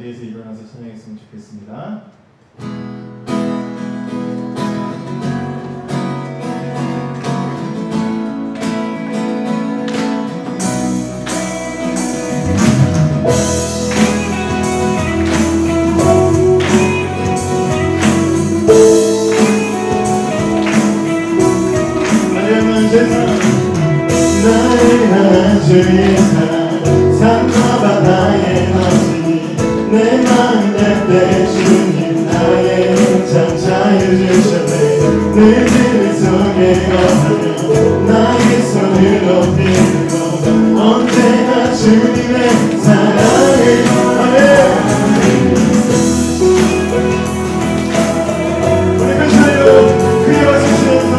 자리에서 일어나서 찬양했으면 좋겠습니다. 나의 한 주의 사랑 산과 바다의 너지 내 마음 뗄때 주님 나의 참 자유 주셨네 늘 그 속에 거하며 나의 손을 높이 들고 언제나 주님의 사랑을 우리 그 자유 그의 와주셔서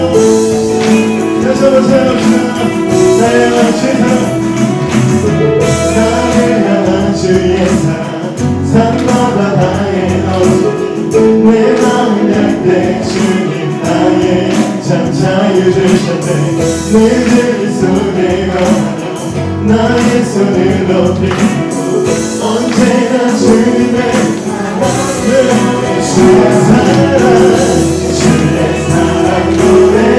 다시 한번 찬양합시다. 나의 왕치사 나를 향한 주의 사랑 산과 바다의 어둠 내 마음 뗄때 주님 나의 참 자유 주셨네 늘 속에 거하며 나의 손을 높이 들고 언제나 주님의 주의 사랑 주의 사랑 노래하리라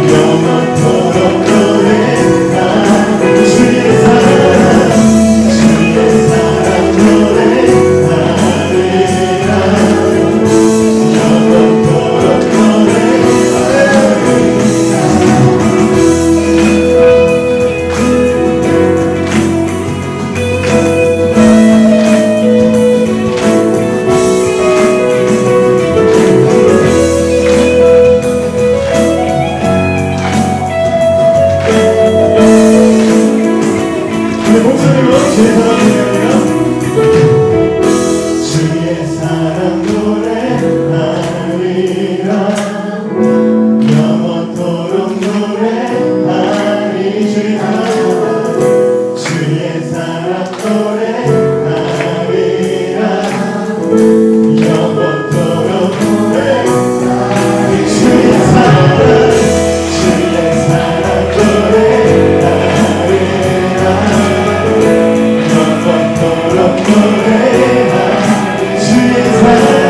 영원토록 노래하리 주의 사랑 노래하리라 영원토록 노래하리 목소리로 주의 사랑 노래하며 주의 사랑 노래하리라 영원토록 노래하리 주의 사랑 노래하리라 영원토록 노래하리 주의 사랑 노래하리라 영원토록 노래하리 주의 사랑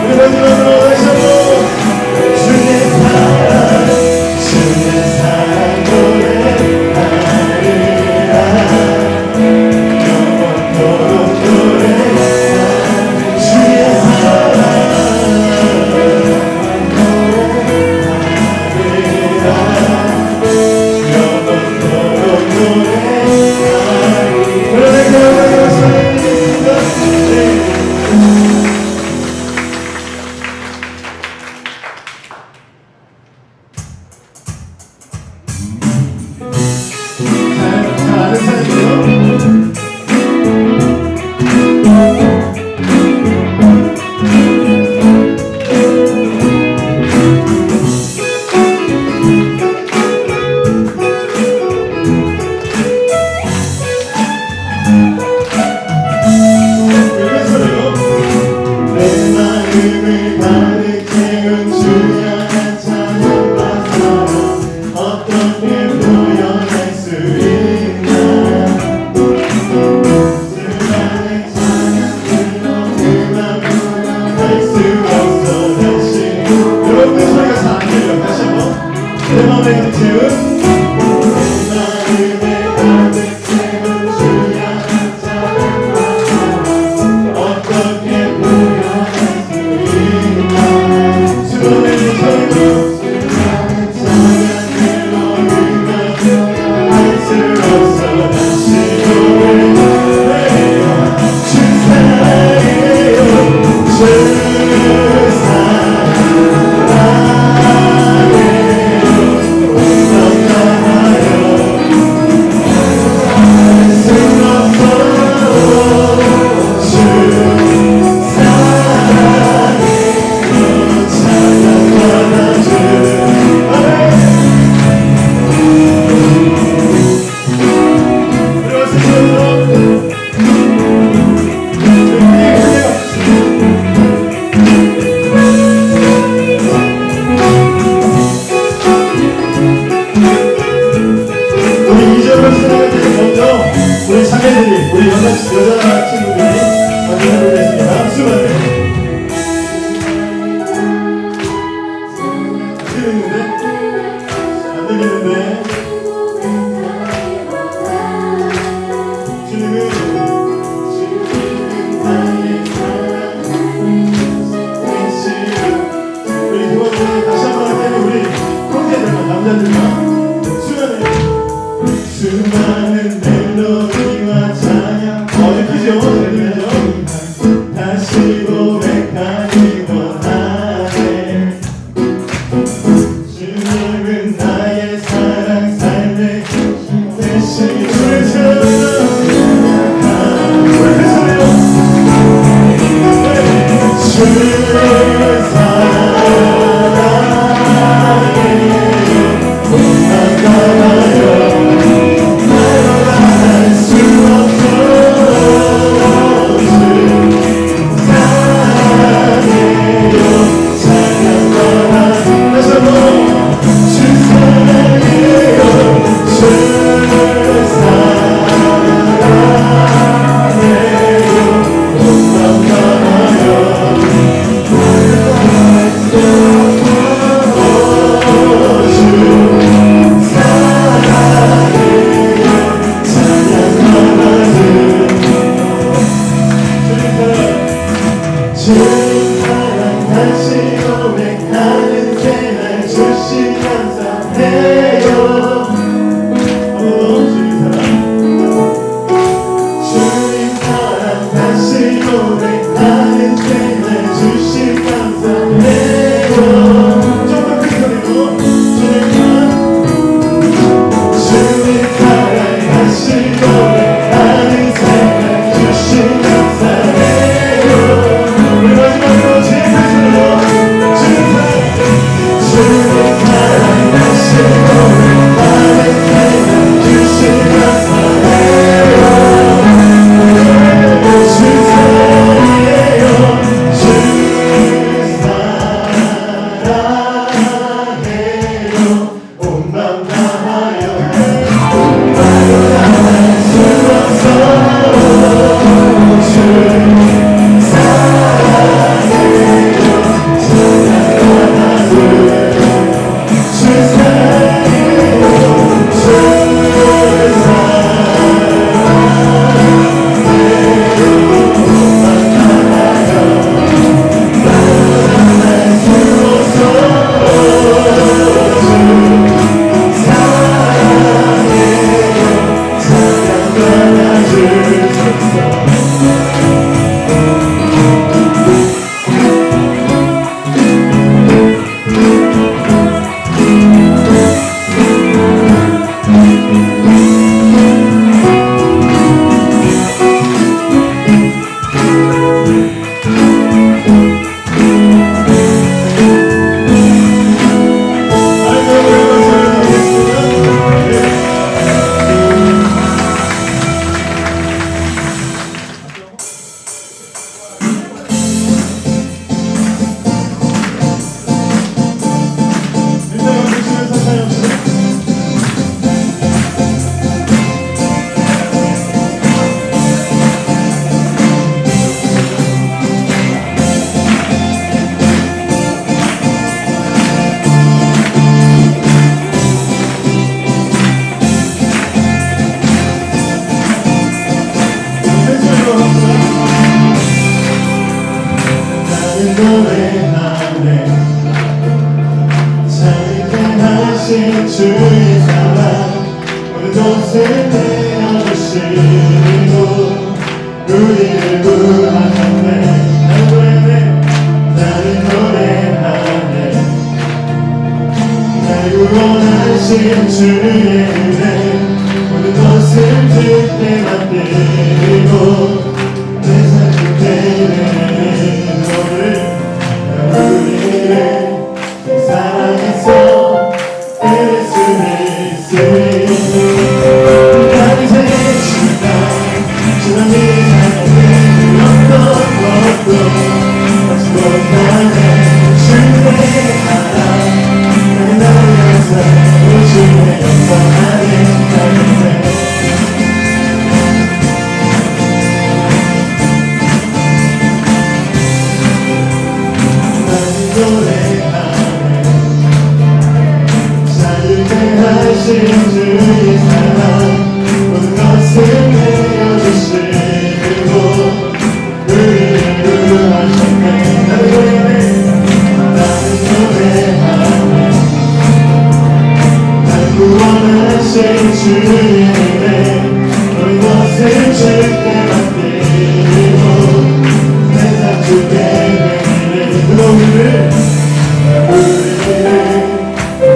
우리 마지막으로 다시 한번 주의 사랑 노래하리라 영원토록 노래하리 주의 사랑 영원토록 노래하리 그러면 여러분의 박수를 드리겠습니다. 잘 아는 사람이죠? 내 마음을 가득 채운 주여 한 찬양과 사랑 어떻게 표현할 수 있나 수많은 찬양들로 그만 표현할 수 없어 다시 여러분들 소리가 잘 안 들려요. 다시 한번 내 마음을 가득 채운 주여 한 찬양과 사랑 어떻게 표현할 수 있나 수많은 찬양들로 그만 표현할 수 없어 다시 노래해요 주 사랑해요 주 사랑해요 운명하여 수 없어 주 우리 이적을 생각할 때 먼저 우리 자매들이 우리 여자 친구들이 먼저 해보겠습니다. 수많은 들리는데? 안 들리는데? 주님은 나의 사랑 우리 두 번째 다시 한번 할 때는 우리 형제들만 남자들만 수많은 멜로디와 찬양 어색하죠? 들리죠? 다시 고백하기 원하네 주님은 나의 사랑 삶의 대신 주의 사랑 주의 주님 사랑 다시 고백하는 인도하신 주의 사랑 모든 것을 내어주시고 우리를 구하셨네. 나는 노래하네. 날 구원하신 주의 은혜 모든 것을 주께 맡기고 내 삶 주께 너를 우리를 사랑해서 예수를 쓰리. 나는 세주가 주님이 삶에 어떤 것도 하지 못하네. 주의 사랑 나는 나를 감사하고 주의 영광하네. 나는 노래하네. 자유케 하신 주의 사랑 모든 것을 내어주시고 우리를 구하셨네. 나는 노래하네. 날 구원하신 주의 은혜 모든 것을 주께 맡기고 내 삶 주께 내리고 우리를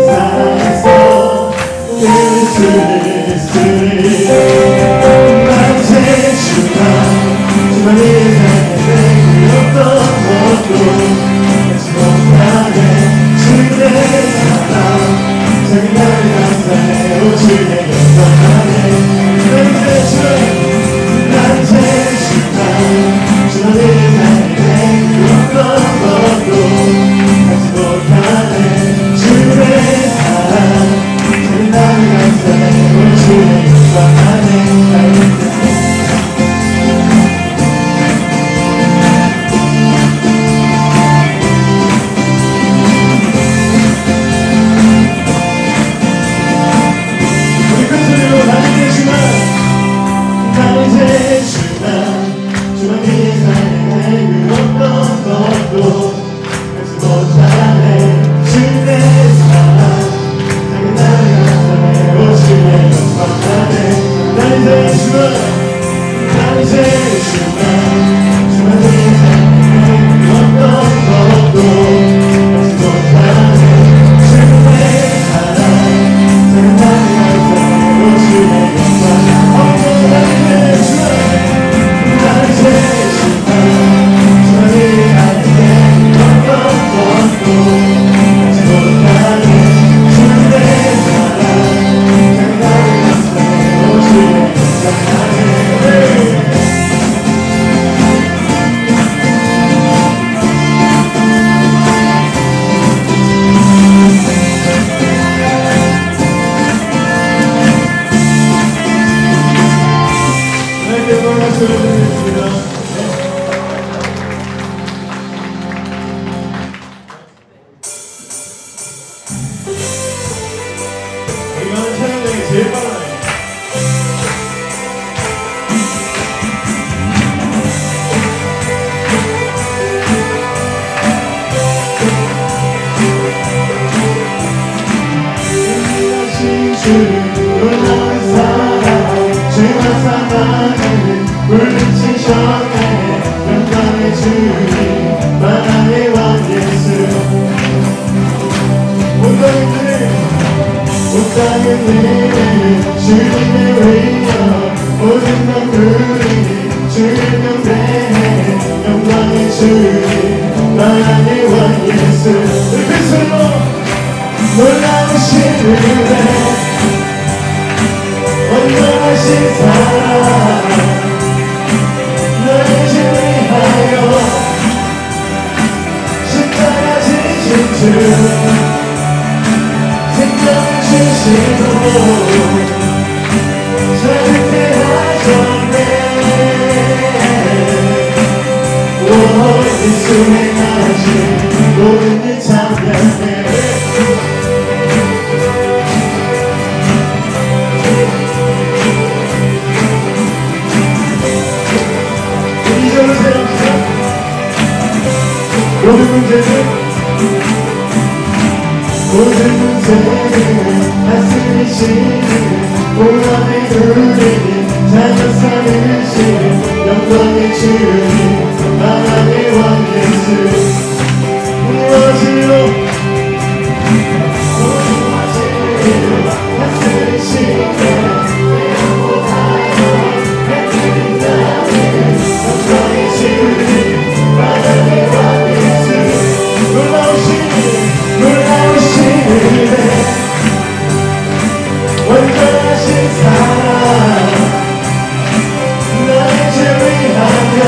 사랑해서 예수를 쓰리. 난 세주가 주만의 삶에 어떤 것도 하지 못하네. 주의 사랑 자기 나를 감사해 주의 영광하네. 난 세주가 주만의 삶에 어떤 것도 하지 못하네. 주의 사랑 자기 나를 감사해 주의 영광하네. 제일 빨라요. 주를 너의 사랑 죄와 사랑을 물리치셨네. 영광의 주님 만왕의 왕 예수 온 땅의 늘 주님의 위엄 모든 만물이 주를 경배해. 영광의 주님 만왕의 왕 예수 우리 그 소리로 놀라우신 은혜 원망하신 사랑 너를 진리하여 십자가 지신 주 생명을 주시고 자유케 하셨네. 오 예수 행하신 모든 일 참여해. 모든 문제는 모든 문제를 다스리시는 오만의 우리를 자녀 삼으시는 영광의 주님 만왕의 왕 예수 무엇으로 다스리시는 영광의 주님 만왕의 왕 예수 놀라우시네 완전하신 사랑 나의 죄 위하여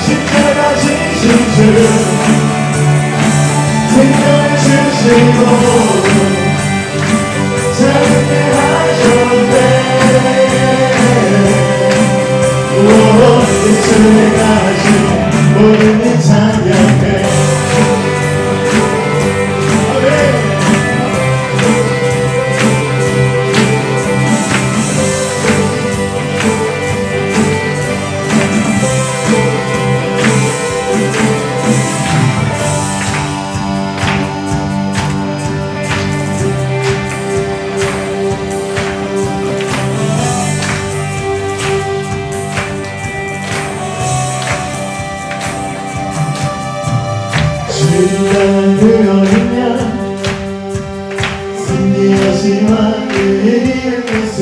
십자가 지신 주 생명을 주시고 자유케 하셨네 예수의 가신 모든 일 찬양해 주님과 그 어린 양 승리하신 왕 그의 이름 예수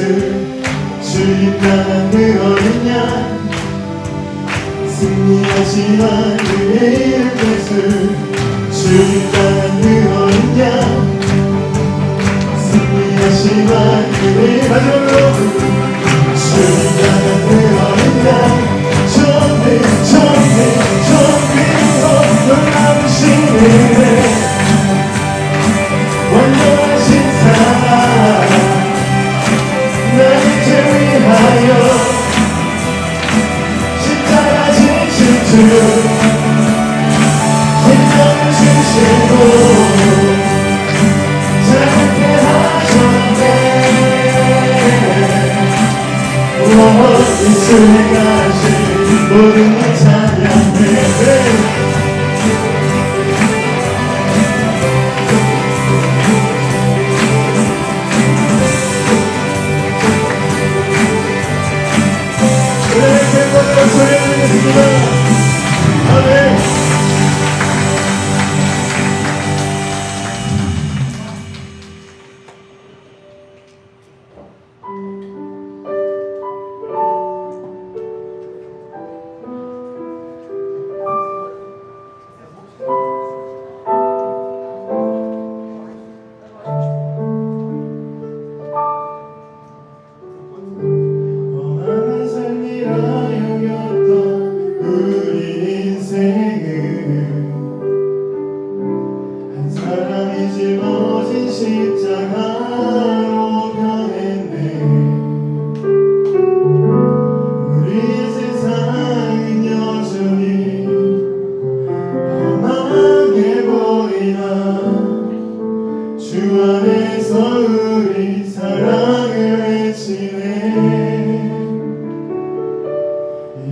주님과 그 어린 양 승리하신 왕 그의 이름 예수 주님과 그 어린 양 승리하신 왕 그의 마지막으로 주님과 그 어린 양 놀라우시네 완전하신 사랑 나의 죄 위하여 십자가 지신 주 생명을 주시고 자유케 하셨네 예수의 가신 모든 일 찬양해 십자가로 변했네 우리의 세상은 여전히 험하게 보이나 주 안에서 우리 사랑을 외치네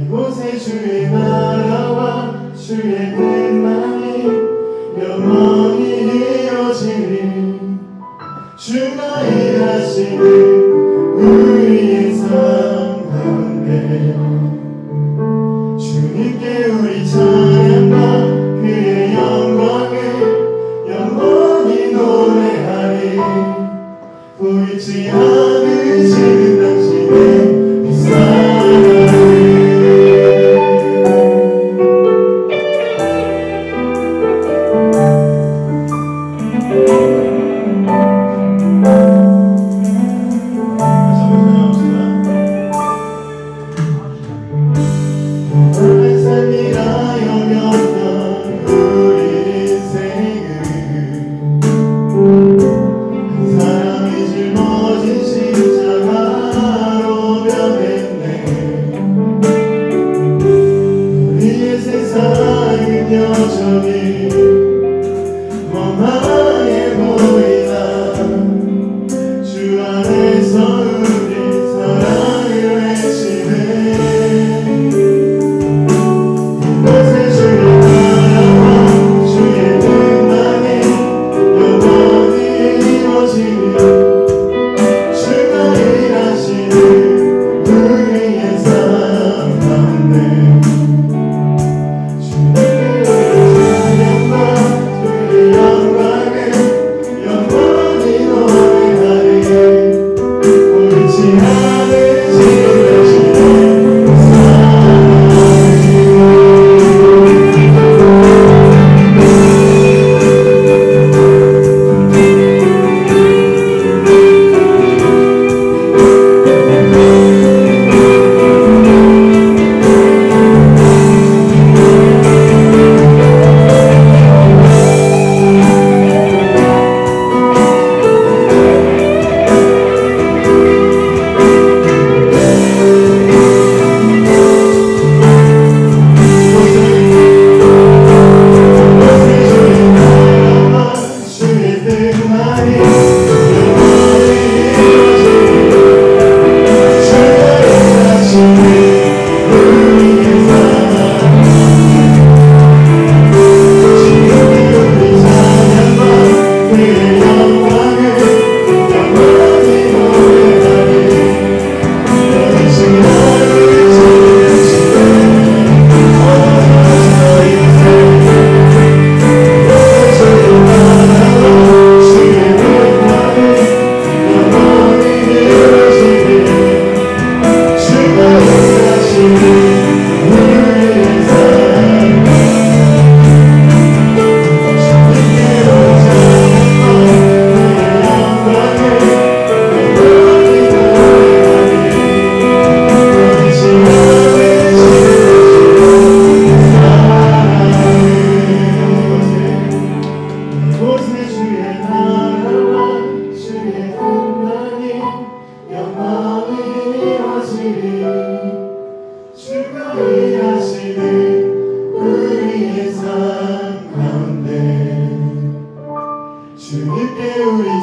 이곳에 주의 나라와 주의 뜻만이 영원히 이루어지니 주가 일하시는 우리의 삶 가운데 주님께 우리 찬양과 그의 영광을 영원히 노래하리 보이지 않으시는 당신의 빛사랑을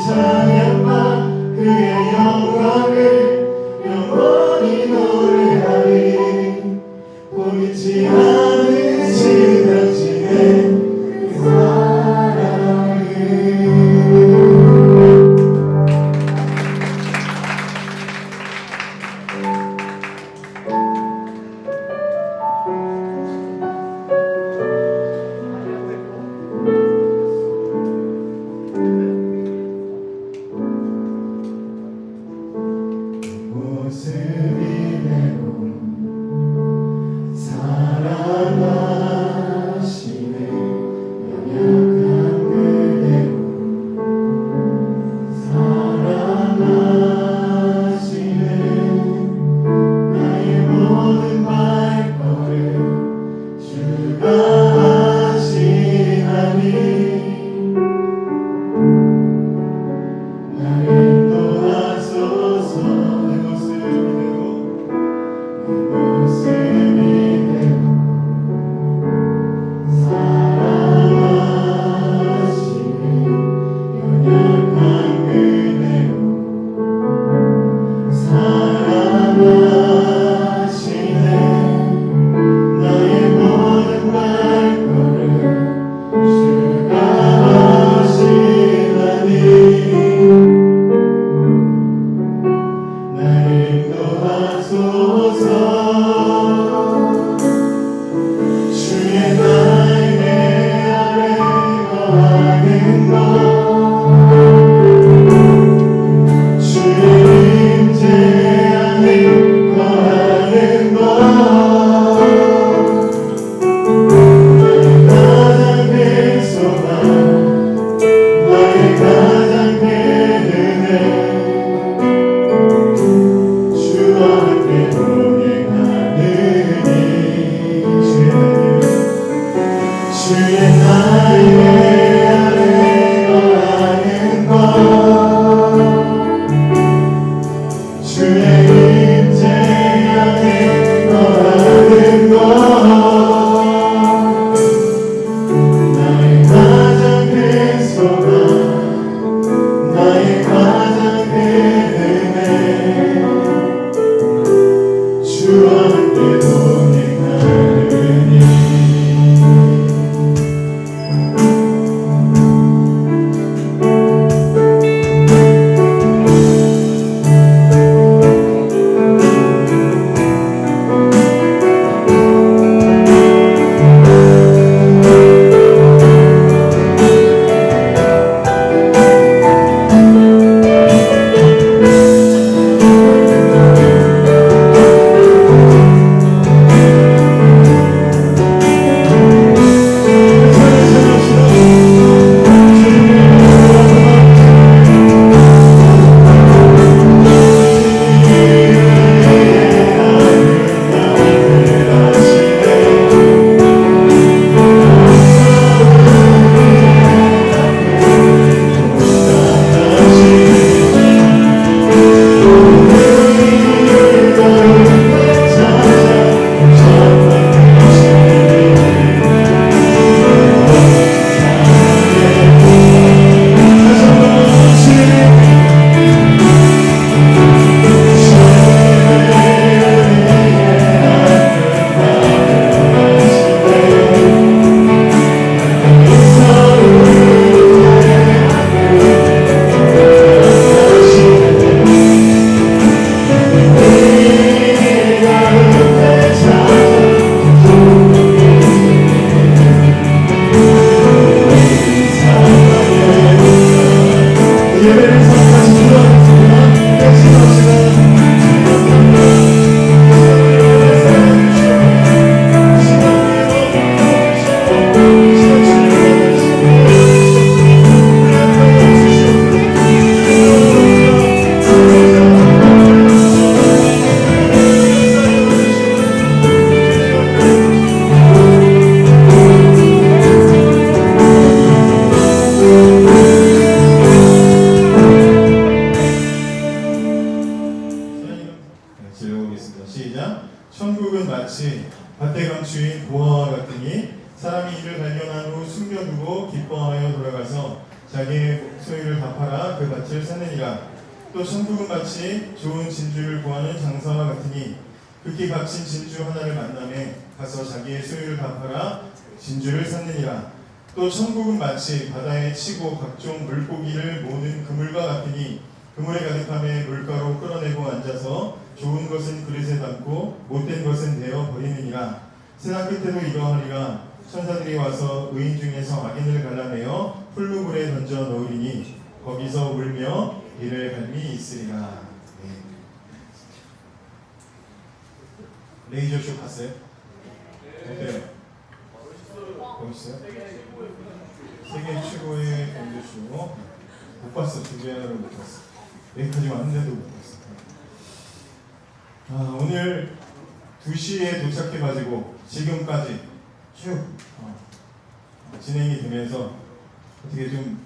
찬양과 그의 영광을 영원히 노래하리. 보이지 않으신 당신의 그 사랑을. 모습이 되고 사랑하시네. 연약한 그대로 사랑하시네. 나의 모든 발걸음 주가 하시나니. 나를 인도하소서. 내 모습이 되고 내 모습이 되고 사랑하시네. 연약한 그대로 사랑하시네. 나의 모든 발걸음 주가 하시나니. 나를 인도하소서. 주의 날개 아래 거하는 것, 주의 임재 안에 거하는 것, 나의 가장 큰 소망, 나의 가장 큰 은혜, 주와 함께 동행하느니. 주의 날개 아래 거하는 것, 주의 임재 안에 거하는 것, 나의 가장 큰 소망, 나의 가장 큰 은혜, 주와 함께 동행하느니. 자기의 소유를 다 팔아 그 밭을 사느니라. 또 천국은 마치 좋은 진주를 구하는 장사와 같으니 극히 값진 진주 하나를 만남에 가서 자기의 소유를 다 팔아 진주를 샀느니라. 또 천국은 마치 바다에 치고 각종 물고기를 모는 그물과 같으니 그물에 가득함에 물가로 끌어내고 앉아서 좋은 것은 그릇에 담고 못된 것은 내어 버리느니라. 세상 끝에도 이러하리라. 천사들이 와서 의인 중에서 악인을 갈라내어 풀무불에 던져 넣으리니 거기서 울며 이를 갈미 있으리라. 레이저쇼 봤어요? 어때요? 멋있어요? 세계 최고의 연주쇼 못 봤어. 준비하느라고 못 봤어. 여기까지 왔는데도 못 봤어. 오늘 2시에 도착해가지고 지금까지 쭉 진행이 되면서 어떻게 좀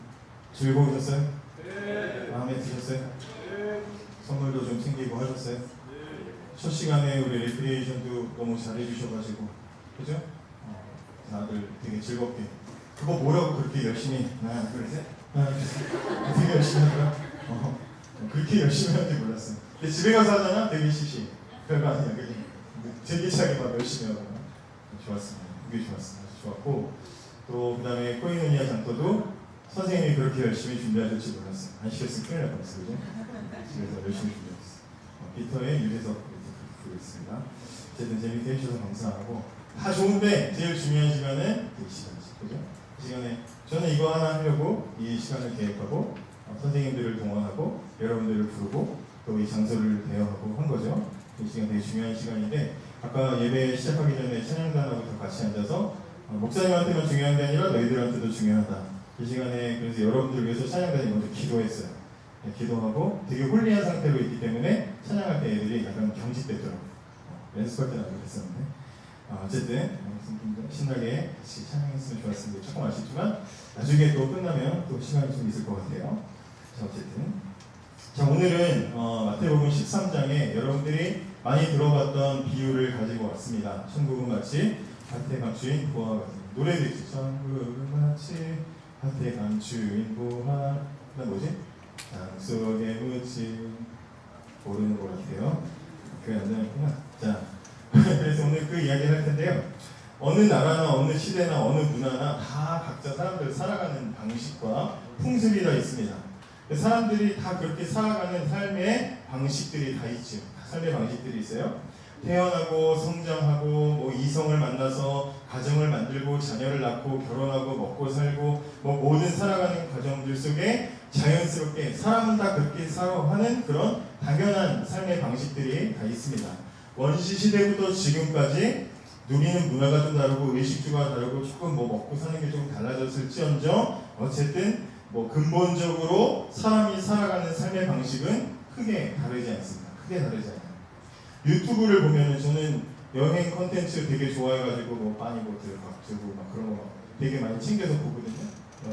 즐거우셨어요? 네. 마음에 드셨어요? 네. 선물도 좀 챙기고 하셨어요? 네. 첫 시간에 우리 레크리에이션도 너무 잘해주셔가지고 그죠? 다들 되게 즐겁게 그거 뭐라고 그렇게 열심히 하나 둘 셋? 되게 열심히 하더라. 그렇게 열심히 하는지 몰랐어요. 근데 집에 가서 하잖아? 되게 시시 별거 아니야. 그냥 재기차게 막 열심히 하거나 좋았습니다. 그게 좋았습니다. 아주 좋았고 또 그 다음에 코이노니아 장터도 선생님이 그렇게 열심히 준비하실지 몰랐어요. 안 시켰으면 큰일 날 뻔했어요. 그죠? 집에서 열심히 준비했어요. 피터의 유재석 부르겠습니다. 어쨌든 재밌게 해주셔서 감사하고 다 좋은데 제일 중요한 시간은 이 시간이죠. 그죠? 이 시간에 저는 이거 하나 하려고 이 시간을 계획하고 선생님들을 동원하고 여러분들을 부르고 또 이 장소를 대여하고 한 거죠. 이 시간 되게 중요한 시간인데 아까 예배 시작하기 전에 찬양단하고 다 같이 앉아서 목사님한테만 중요한 게 아니라 너희들한테도 중요하다. 이 시간에 그래서 여러분들 위해서 찬양단이 먼저 기도했어요. 네, 기도하고 되게 홀리한 상태로 있기 때문에 찬양할 때 애들이 약간 경직되더라고요. 연습할 때는 안 그랬었는데 어쨌든 좀 신나게 같이 찬양했으면 좋았습니다. 조금 아쉽지만 나중에 또 끝나면 또 시간이 좀 있을 것 같아요. 자, 어쨌든 자 오늘은 마태복음 13장에 여러분들이 많이 들어봤던 비유를 가지고 왔습니다. 천국은 마치 밭에 감추인 보화 같은 노래도 있죠. 천국은 마치 밭에 감추인 보화 그다음 뭐지? 땅속에 묻힌 모르는 것 같아요. 교회 안 다녔구나. 자 그래서 오늘 그 이야기를 할 텐데요. 어느 나라나 어느 시대나 어느 문화나 다 각자 사람들 살아가는 방식과 풍습이 다 있습니다. 사람들이 다 그렇게 살아가는 삶의 방식들이 다 있죠. 삶의 방식들이 있어요. 태어나고 성장하고 뭐 이성을 만나서 가정을 만들고 자녀를 낳고 결혼하고 먹고 살고 뭐 모든 살아가는 과정들 속에 자연스럽게 사람은 다 그렇게 살아가는 그런 당연한 삶의 방식들이 다 있습니다. 원시 시대부터 지금까지 누리는 문화가 좀 다르고 의식주가 다르고 조금 뭐 먹고 사는 게 좀 달라졌을지언정 어쨌든 뭐 근본적으로 사람이 살아가는 삶의 방식은 크게 다르지 않습니다. 크게 다르지 않아요. 유튜브를 보면은 저는 여행 컨텐츠 되게 좋아해가지고 뭐 빠니보트, 박주고 막 그런 거 되게 많이 챙겨서 보거든요.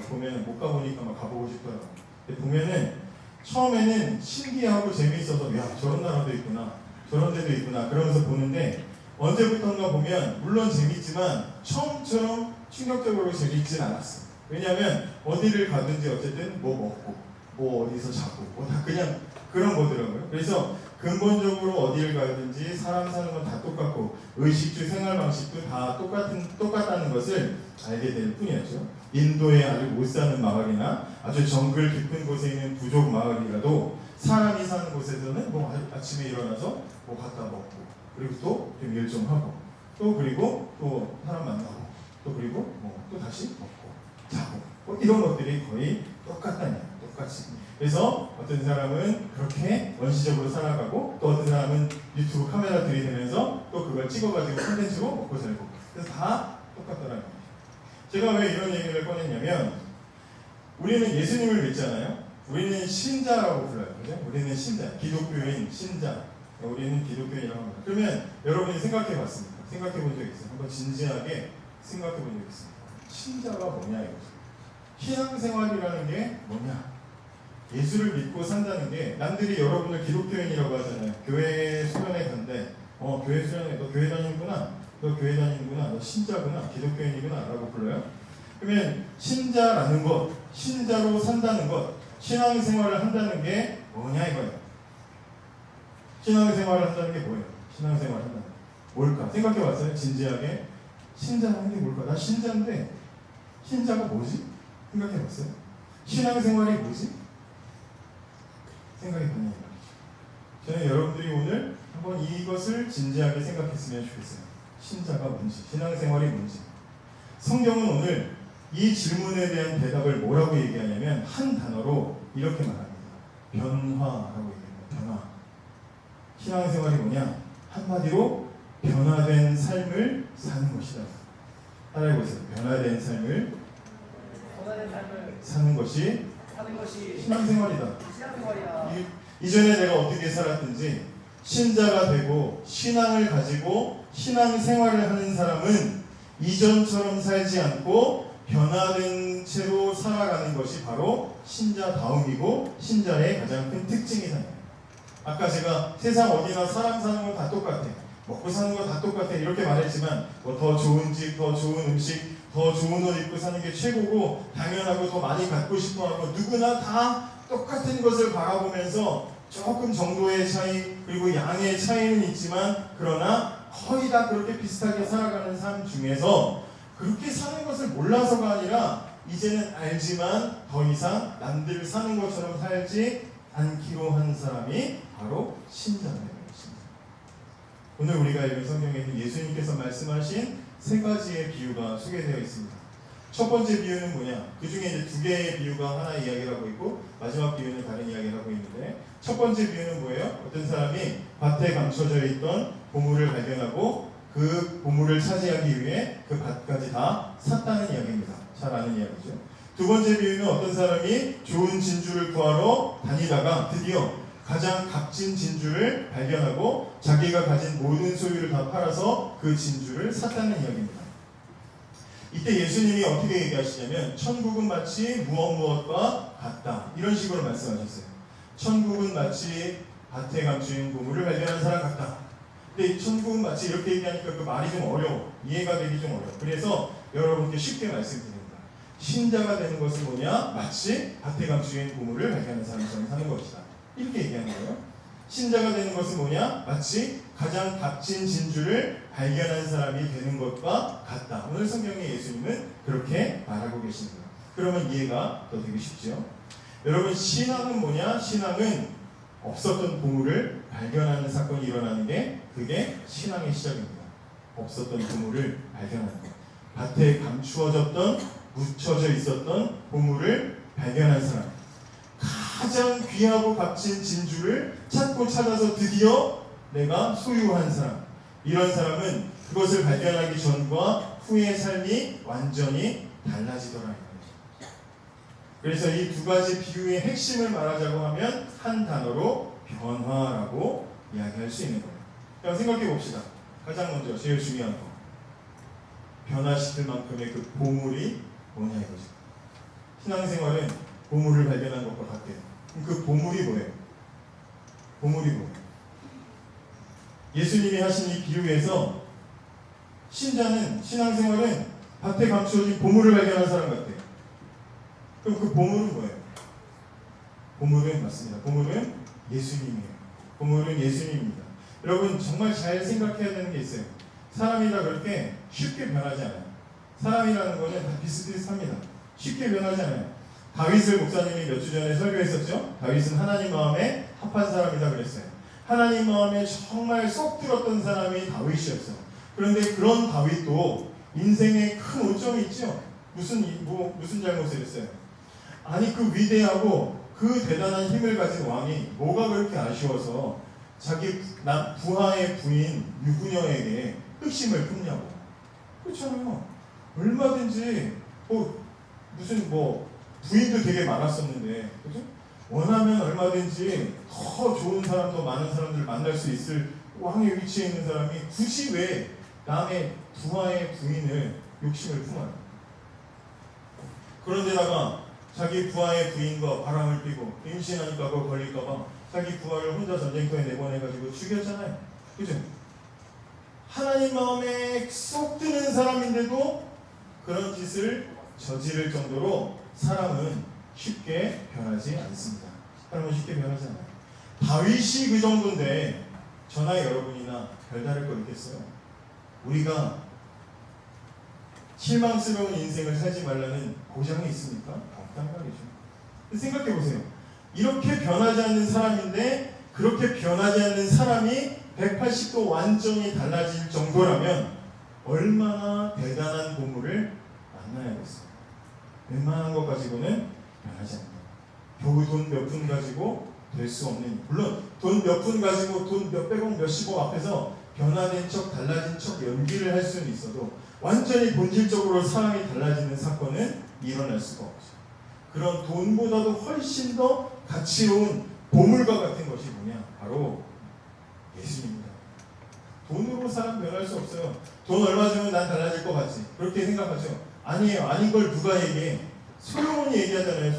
보면은 못 가보니까 막 가보고 싶더라고요. 근데 보면은 처음에는 신기하고 재미있어서 야 저런 나라도 있구나 저런 데도 있구나 그러면서 보는데 언제부턴가 보면 물론 재밌지만 처음처럼 충격적으로 재밌진 않았어요. 왜냐하면 어디를 가든지 어쨌든 뭐 먹고 뭐 어디서 자고 뭐 다 그냥 그런 거더라고요. 그래서 근본적으로 어디를 가든지 사람 사는 건 다 똑같고 의식주 생활 방식도 다 똑같다는 것을 알게 될 뿐이었죠. 인도의 아주 못 사는 마을이나 아주 정글 깊은 곳에 있는 부족 마을이라도 사람이 사는 곳에서는 뭐 아침에 일어나서 뭐 갖다 먹고 그리고 또 좀 일 좀 하고 또 그리고 또 사람 만나고 또 그리고 뭐 또 다시 먹고 자고 뭐 이런 것들이 거의 똑같다냐 똑같이. 그래서 어떤 사람은 그렇게 원시적으로 살아가고 또 어떤 사람은 유튜브 카메라 들이대면서 또 그걸 찍어가지고 콘텐츠로 먹고 살고 그래서 다 똑같더라는 거예요. 제가 왜 이런 얘기를 꺼냈냐면 우리는 예수님을 믿잖아요. 우리는 신자라고 불러요. 그죠? 우리는 신자, 기독교인 신자. 우리는 기독교인이라고 합니다. 그러면 여러분이 생각해 봤습니까? 생각해 본 적 있어요? 한번 진지하게 생각해 본 적 있습니다. 신자가 뭐냐 이거죠. 신앙생활이라는 게 뭐냐? 예수를 믿고 산다는 게 남들이 여러분을 기독교인이라고 하잖아요. 교회 수련회 간대. 교회 수련회 너 교회 다니는구나. 너 교회 다니는구나. 너 신자구나. 기독교인이구나 라고 불러요. 그러면 신자라는 것, 신자로 산다는 것, 신앙생활을 한다는 게 뭐냐 이거예요. 신앙생활을 한다는 게 뭐예요? 신앙생활을 한다는 게 뭘까? 생각해봤어요? 진지하게. 신자라는 게 뭘까? 나 신자인데 신자가 뭐지? 생각해봤어요? 신앙생활이 뭐지? 생각해봤냐는 말이죠. 저는 여러분들이 오늘 한번 이것을 진지하게 생각했으면 좋겠어요. 신자가 뭔지, 신앙생활이 뭔지. 성경은 오늘 이 질문에 대한 대답을 뭐라고 얘기하냐면 한 단어로 이렇게 말합니다. 변화라고 얘기합니다. 변화. 신앙생활이 뭐냐? 한마디로 변화된 삶을 사는 것이다. 따라해보세요. 변화된 삶을 사는 것이 신앙생활이다. 이전에 내가 어떻게 살았든지 신자가 되고 신앙을 가지고 신앙생활을 하는 사람은 이전처럼 살지 않고 변화된 채로 살아가는 것이 바로 신자다움이고 신자의 가장 큰 특징이다. 아까 제가 세상 어디나 사람 사는 건 다 똑같아. 먹고 사는 거 다 똑같아. 이렇게 말했지만 뭐 더 좋은 집, 더 좋은 음식, 더 좋은 옷 입고 사는 게 최고고 당연하고 더 많이 갖고 싶어하고 누구나 다 똑같은 것을 바라보면서 조금 정도의 차이 그리고 양의 차이는 있지만 그러나 거의 다 그렇게 비슷하게 살아가는 삶 중에서 그렇게 사는 것을 몰라서가 아니라 이제는 알지만 더 이상 남들 사는 것처럼 살지 않기로 한 사람이 바로 신자예요. 오늘 우리가 읽은 성경에는 예수님께서 말씀하신 세 가지의 비유가 소개되어 있습니다. 첫 번째 비유는 뭐냐? 그 중에 이제 두 개의 비유가 하나 이야기를 하고 있고 마지막 비유는 다른 이야기를 하고 있는데 첫 번째 비유는 뭐예요? 어떤 사람이 밭에 감춰져 있던 보물을 발견하고 그 보물을 차지하기 위해 그 밭까지 다 샀다는 이야기입니다. 잘 아는 이야기죠. 두 번째 비유는 어떤 사람이 좋은 진주를 구하러 다니다가 드디어 가장 값진 진주를 발견하고 자기가 가진 모든 소유를 다 팔아서 그 진주를 샀다는 이야기입니다. 이때 예수님이 어떻게 얘기하시냐면 천국은 마치 무엇과 같다 이런 식으로 말씀하셨어요. 천국은 마치 밭에 감춘 보물을 발견한 사람 같다. 근데 천국은 마치 이렇게 얘기하니까 그 말이 좀 어려워. 이해가 되기 좀 어려워. 그래서 여러분께 쉽게 말씀드립니다. 신자가 되는 것은 뭐냐? 마치 밭에 감춘 보물을 발견한 사람처럼 사는 것이다. 이렇게 얘기하는 거예요. 신자가 되는 것은 뭐냐? 마치 가장 값진 진주를 발견한 사람이 되는 것과 같다. 오늘 성경의 예수님은 그렇게 말하고 계십니다. 그러면 이해가 더 되기 쉽죠? 여러분 신앙은 뭐냐? 신앙은 없었던 보물을 발견하는 사건이 일어나는 게 그게 신앙의 시작입니다. 없었던 보물을 발견하는 것. 밭에 감추어졌던 묻혀져 있었던 보물을 발견한 사람. 가장 귀하고 값진 진주를 찾고 찾아서 드디어 내가 소유한 사람. 이런 사람은 그것을 발견하기 전과 후의 삶이 완전히 달라지더라. 그래서 이 두 가지 비유의 핵심을 말하자고 하면 한 단어로 변화라고 이야기할 수 있는 거예요. 그럼 생각해 봅시다. 가장 먼저 제일 중요한 거. 변화시킬 만큼의 그 보물이 뭐냐 이거죠. 신앙생활은 보물을 발견한 것과 같아요. 그럼 그 보물이 뭐예요? 보물이 뭐예요? 예수님이 하신 이 비유에서 신자는 신앙생활은 밭에 감추어진 보물을 발견한 사람 같아요. 그럼 그 보물은 뭐예요? 보물은 맞습니다. 보물은 예수님이에요. 보물은 예수님입니다. 여러분 정말 잘 생각해야 되는 게 있어요. 사람이 다 그렇게 쉽게 변하지 않아요. 사람이라는 거는 다 비슷비슷합니다. 쉽게 변하지 않아요. 다윗을 목사님이 몇 주 전에 설교했었죠. 다윗은 하나님 마음에 합한 사람이다 그랬어요. 하나님 마음에 정말 쏙 들었던 사람이 다윗이었어요. 그런데 그런 다윗도 인생에 큰 오점이 있죠. 무슨 잘못을 했어요? 아니 그 위대하고 그 대단한 힘을 가진 왕이 뭐가 그렇게 아쉬워서 자기 부하의 부인 유부녀에게 흑심을 품냐고. 그렇잖아요. 얼마든지 무슨 부인도 되게 많았었는데, 그죠? 원하면 얼마든지 더 좋은 사람, 더 많은 사람들을 만날 수 있을 왕의 위치에 있는 사람이 굳이 왜 남의 부하의 부인을 욕심을 품어요? 그런데다가 자기 부하의 부인과 바람을 피고 임신하니까 그거 걸릴까봐 자기 부하를 혼자 전쟁터에 내보내가지고 죽였잖아요. 그죠? 하나님 마음에 쏙 드는 사람인데도 그런 짓을 저지를 정도로 사람은 쉽게 변하지 않습니다. 사람은 쉽게 변하지 않아요. 다윗이 그 정도인데 저나 여러분이나 별다를 거 있겠어요? 우리가 실망스러운 인생을 살지 말라는 보장이 있습니까? 없단 말이죠. 생각해 보세요. 이렇게 변하지 않는 사람인데 그렇게 변하지 않는 사람이 180도 완전히 달라질 정도라면 얼마나 대단한 보물을 만나야겠어요. 웬만한 것 가지고는 변하지 않는다. 겨우 돈 몇 푼 가지고 될 수 없는, 물론 돈 몇 푼 가지고 돈 몇백억 몇십억 앞에서 변화된 척 달라진 척 연기를 할 수는 있어도 완전히 본질적으로 사람이 달라지는 사건은 일어날 수가 없죠. 그런 돈보다도 훨씬 더 가치로운 보물과 같은 것이 뭐냐? 바로 예수님입니다. 돈으로 사람 변할 수 없어요. 돈 얼마 주면 난 달라질 것 같지, 그렇게 생각하죠. 아니에요. 아닌 걸 누가 얘기해? 솔로몬이 얘기하잖아요.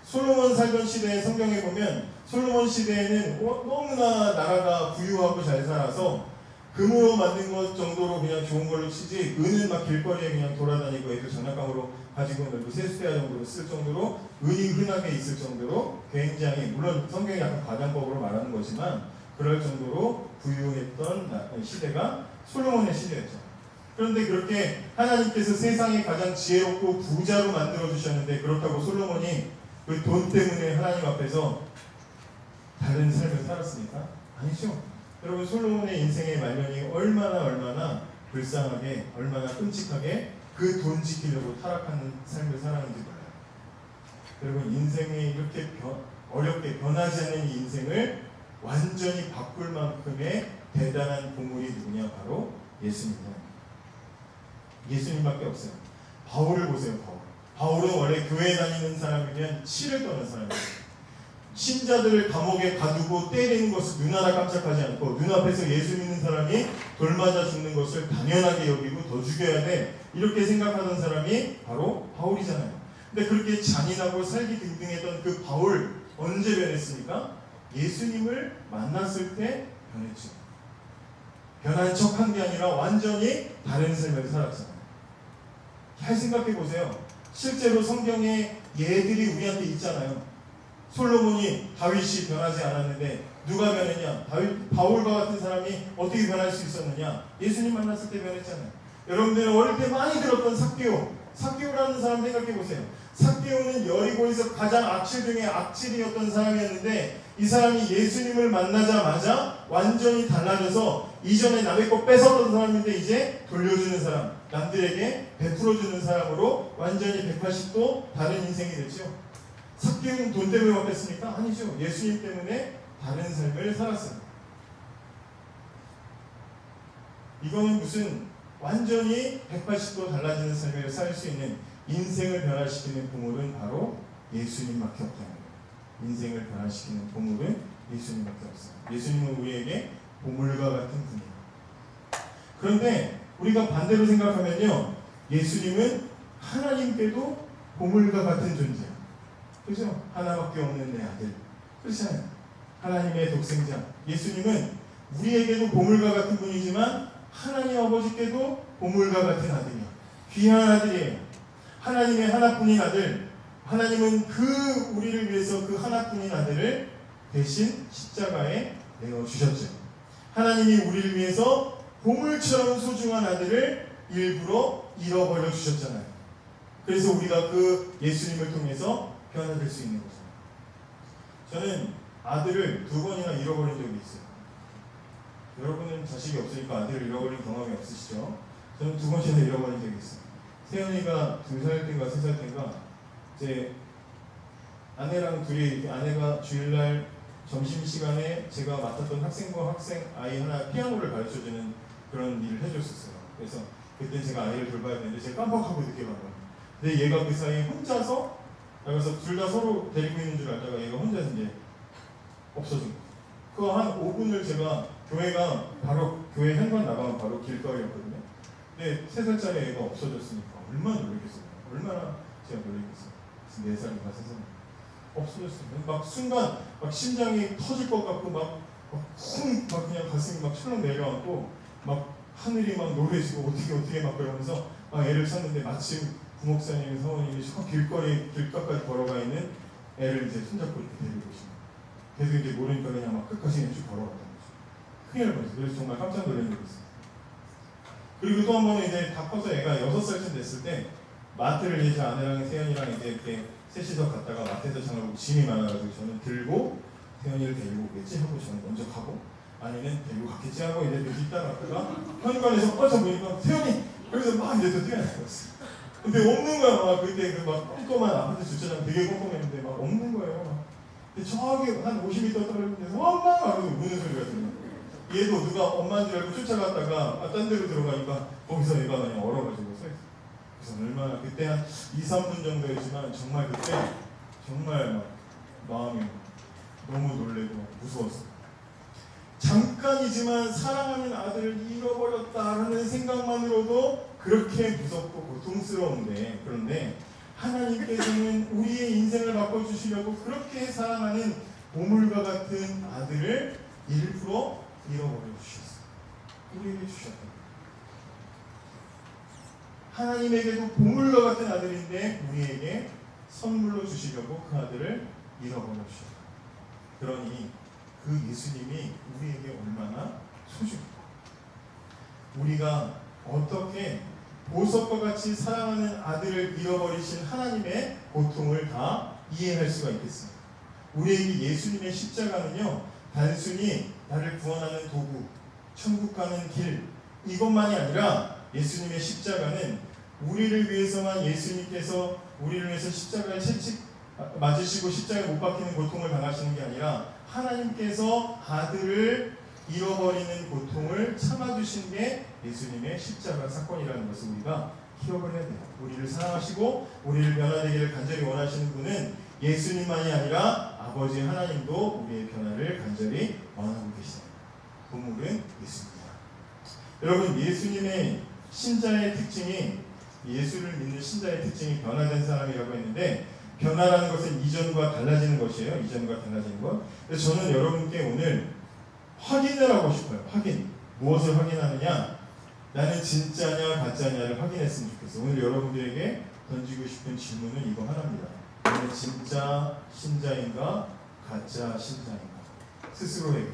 솔로몬 살던 시대에 성경에 보면 솔로몬 시대에는 너무나 나라가 부유하고 잘 살아서 금으로 만든 것 정도로 그냥 좋은 걸로 치지, 은은 막 길거리에 그냥 돌아다니고 애들 장난감으로 가지고 놀고 세수대야 정도로 쓸 정도로, 은이 흔하게 있을 정도로 굉장히, 물론 성경이 약간 과장법으로 말하는 거지만 그럴 정도로 부유했던 시대가 솔로몬의 시대였죠. 그런데 그렇게 하나님께서 세상에 가장 지혜롭고 부자로 만들어 주셨는데, 그렇다고 솔로몬이 그 돈 때문에 하나님 앞에서 다른 삶을 살았습니까? 아니죠. 여러분, 솔로몬의 인생의 말년이 얼마나 불쌍하게, 얼마나 끔찍하게 그 돈 지키려고 타락하는 삶을 살았는지 몰라요. 여러분, 인생이 이렇게 어렵게 변하지 않는 이 인생을 완전히 바꿀 만큼의 대단한 보물이 누구냐? 바로 예수님입니다. 예수님밖에 없어요. 바울을 보세요. 바울은 원래 교회 다니는 사람이면 치를 떠는 사람이에요. 신자들을 감옥에 가두고 때리는 것을 눈하나 깜짝하지 않고, 눈앞에서 예수 믿는 사람이 돌맞아 죽는 것을 당연하게 여기고 더 죽여야 돼, 이렇게 생각하던 사람이 바로 바울이잖아요. 근데 그렇게 잔인하고 살기 등등했던 그 바울, 언제 변했습니까? 예수님을 만났을 때 변했죠. 변한 척한 게 아니라 완전히 다른 삶을 살았잖아요. 잘 생각해 보세요. 실제로 성경에 예들이 우리한테 있잖아요. 솔로몬이, 다윗이 변하지 않았는데 누가 변했냐? 바울과 같은 사람이 어떻게 변할 수 있었느냐? 예수님 만났을 때 변했잖아요. 여러분들은 어릴 때 많이 들었던 삭개오라는 사람 생각해 보세요. 삭개오는 여리고에서 가장 악질 중에 악질이었던 사람이었는데, 이 사람이 예수님을 만나자마자 완전히 달라져서 이전에 남의 거 뺏었던 사람인데 이제 돌려주는 사람, 남들에게 베풀어주는 사람으로 완전히 180도 다른 인생이 됐죠. 삭개오는 돈 때문에 바뀌었습니까? 아니죠. 예수님 때문에 다른 삶을 살았어요. 이거는 무슨 완전히 180도 달라지는 삶을 살 수 있는, 인생을 변화시키는 보물은 바로 예수님밖에 없다는 거예요. 인생을 변화시키는 보물은 예수님밖에 없어요. 예수님은 우리에게 보물과 같은 분이에요. 그런데 우리가 반대로 생각하면요, 예수님은 하나님께도 보물과 같은 존재예요. 그죠? 하나밖에 없는 내 아들. 그렇잖아요. 하나님의 독생자. 예수님은 우리에게도 보물과 같은 분이지만 하나님 아버지께도 보물과 같은 아들이에요. 귀한 아들이에요. 하나님의 하나뿐인 아들. 하나님은 그 우리를 위해서 그 하나뿐인 아들을 대신 십자가에 내어주셨죠. 하나님이 우리를 위해서 보물처럼 소중한 아들을 일부러 잃어버려 주셨잖아요. 그래서 우리가 그 예수님을 통해서 변화될 수 있는 거죠. 저는 아들을 2번이나 잃어버린 적이 있어요. 여러분은 자식이 없으니까 아들을 잃어버린 경험이 없으시죠? 저는 2번이나 잃어버린 적이 있어요. 세연이가 2살 때인가 3살 때인가 이제 아내랑 둘이, 아내가 주일날 점심시간에 제가 맡았던 학생부 아이 하나 피아노를 가르쳐주는 그런 일을 해줬었어요. 그래서 그때 제가 아이를 돌봐야 되는데 제가 깜빡하고 늦게 간 거예요. 근데 얘가 그 사이에 혼자서 나가서 둘 다 서로 데리고 있는 줄 알다가 얘가 혼자서 이제 없어진 거예요. 그 한 5분을 제가, 교회가 바로 교회 현관 나가면 바로 길거리였거든요. 근데 3살짜리 애가 없어졌으니까 얼마나 놀랐겠어요. 얼마나 제가 놀랐겠어요. 4살인가 3살. 없어졌어요. 막 순간 막 심장이 터질 것 같고 막 그냥 가슴이 막 철렁 내려앉고 막 하늘이 막 노래지고 어떻게 막 그러면서 막 애를 찾는데 마침 부목사님, 사모님이 저 길가까지 걸어가 있는 애를 이제 손잡고 이렇게 데리고 계신 거예요. 계속 이제 모르니까 그냥 막 끝까지 그냥 쭉 걸어갔다는 거죠. 큰일 날 뻔했어요. 그래서 정말 깜짝 놀란 적이 있어요. 그리고 또 한 번은 이제 다 커서 애가 6살쯤 됐을 때 마트를 이제 아내랑 세연이랑 이제 이렇게 셋이서 갔다가 마트에서 장을 보고 짐이 많아가지고 저는 들고 세연이를 데리고 오겠지 하고 저는 먼저 가고 아내는 데리고 갔겠지 하고 이제 뒤 따라갔다가 현관에서 꺼져 보니까 세연이 여기서 막 이제 또 뛰어나왔어요. 근데 없는 거야. 막 그때 그 막 꼼꼼한 아파트 주차장 되게 꼼꼼했는데 막 없는 거예요. 근데 저기 한 50m 떨어진 데서 엄마 하고 우는 소리가 들려요. 얘도 누가 엄마인 줄 알고 쫓아갔다가 딴 데로 들어가니까 거기서 얘가 그냥 얼어가지고 서 있어요. 그래서 얼마나 그때 한 2, 3분 정도였지만 정말 그때 정말 막 마음이 너무 놀래고 무서웠어요. 잠깐이지만 사랑하는 아들을 잃어버렸다라는 생각만으로도 그렇게 무섭고 고통스러운데, 그런데 하나님께서는 우리의 인생을 바꿔주시려고 그렇게 사랑하는 보물과 같은 아들을 일부러 잃어버려 주셨어요. 우리에게 주셨다. 하나님에게도 보물과 같은 아들인데 우리에게 선물로 주시려고 그 아들을 잃어버려 주셨다. 그러니 그 예수님이 우리에게 얼마나 소중합니다. 우리가 어떻게 보석과 같이 사랑하는 아들을 잃어버리신 하나님의 고통을 다 이해할 수가 있겠습니다. 우리에게 예수님의 십자가는요, 단순히 나를 구원하는 도구, 천국 가는 길, 이것만이 아니라 예수님의 십자가는 우리를 위해서만 예수님께서 우리를 위해서 십자가에 맞으시고 십자가에 못 박히는 고통을 당하시는 게 아니라 하나님께서 아들을 잃어버리는 고통을 참아주신 게 예수님의 십자가 사건이라는 것을 우리가 기억을 해야 돼요. 우리를 사랑하시고 우리를 변화되기를 간절히 원하시는 분은 예수님만이 아니라 아버지 하나님도 우리의 변화를 간절히 원하고 계십니다. 보물은 예수입니다. 여러분, 예수님의 신자의 특징이, 예수를 믿는 신자의 특징이 변화된 사람이라고 했는데, 변화라는 것은 이전과 달라지는 것이에요. 이전과 달라지는 것. 그래서 저는 여러분께 오늘 확인을 하고 싶어요. 확인. 무엇을 확인하느냐? 나는 진짜냐 가짜냐를 확인했으면 좋겠어요. 오늘 여러분들에게 던지고 싶은 질문은 이거 하나입니다. 나는 진짜 신자인가 가짜 신자인가? 스스로에게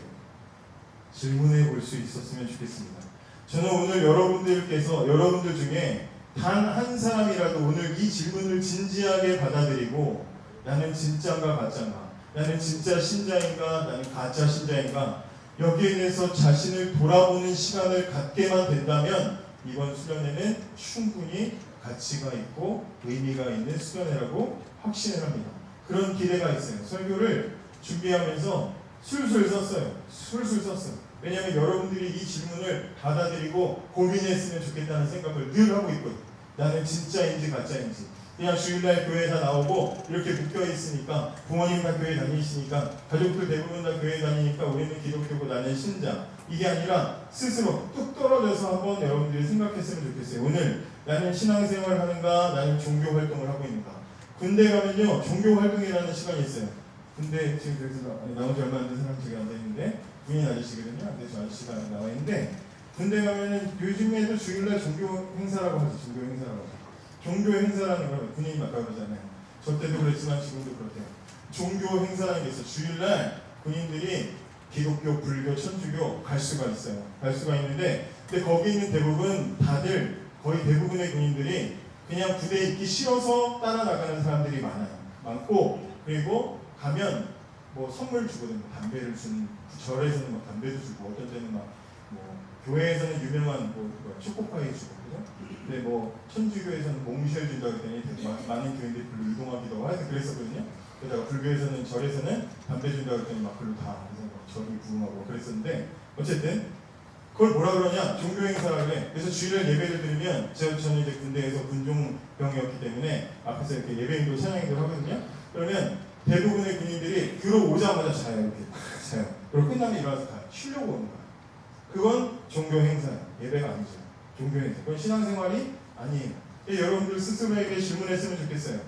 질문해 볼 수 있었으면 좋겠습니다. 저는 오늘 여러분들 중에 단 한 사람이라도 오늘 이 질문을 진지하게 받아들이고 나는 진짜인가 가짜인가, 나는 진짜 신자인가 나는 가짜 신자인가, 여기에 대해서 자신을 돌아보는 시간을 갖게만 된다면 이번 수련회는 충분히 가치가 있고 의미가 있는 수련회라고 확신을 합니다. 그런 기대가 있어요. 설교를 준비하면서 술술 썼어요. 왜냐하면 여러분들이 이 질문을 받아들이고 고민했으면 좋겠다는 생각을 늘 하고 있거든요. 나는 진짜인지 가짜인지. 그냥 주일날 교회 다 나오고 이렇게 묶여있으니까, 부모님 다 교회 다니시니까, 가족들 대부분 다 교회 다니니까 우리는 기독교고 나는 신자, 이게 아니라 스스로 뚝 떨어져서 한번 여러분들이 생각했으면 좋겠어요. 오늘 나는 신앙생활을 하는가, 나는 종교활동을 하고 있는가. 군대 가면요 종교활동이라는 시간이 있어요. 군대 지금 그래서 나온 지 얼마 안 된 사람 제가 앉아있는데 군인 아저씨거든요. 근데 저 아저씨가 나와 있는데, 군대 가면은 요즘에도 주일날 종교 행사라고 하죠. 종교 행사라는 걸 군인이 아까 그러잖아요. 저 때도 그랬지만 지금도 그렇대요. 종교 행사라는 게 있어요. 주일날 군인들이 기독교, 불교, 천주교 갈 수가 있어요. 갈 수가 있는데, 근데 거기 있는 거의 대부분의 군인들이 그냥 부대에 있기 싫어서 따라 나가는 사람들이 많고, 그리고 가면 뭐 선물 주거든요. 담배를 주는, 절에서는 막 담배도 주고, 어떤 때는 막 교회에서는 유명한 초코파이 주고, 그죠? 근데 천주교에서는 몽쉘 준다고 했더니 되게 많은 교인들이 별로 이동하기도 하고 그랬었거든요. 그러다가 불교에서는 절에서는 담배 준다고 했더니 막 별로 다 절이 부흥하고 그랬었는데, 어쨌든 그걸 뭐라 그러냐? 종교 행사라 그래. 그래서 주일날 예배를 드리면, 저는 이제 군대에서 군종병이었기 때문에 앞에서 이렇게 예배인도 찬양인도 하거든요. 그러면 대부분의 군인들이 들어오자마자 자요. 이렇게 자요. 그리고 끝나면 일어나서 가요. 쉬려고 오는 거예요. 그건 종교 행사예요. 예배가 아니죠. 종교 행사. 그건 신앙생활이 아니에요. 여러분들 스스로에게 질문했으면 좋겠어요.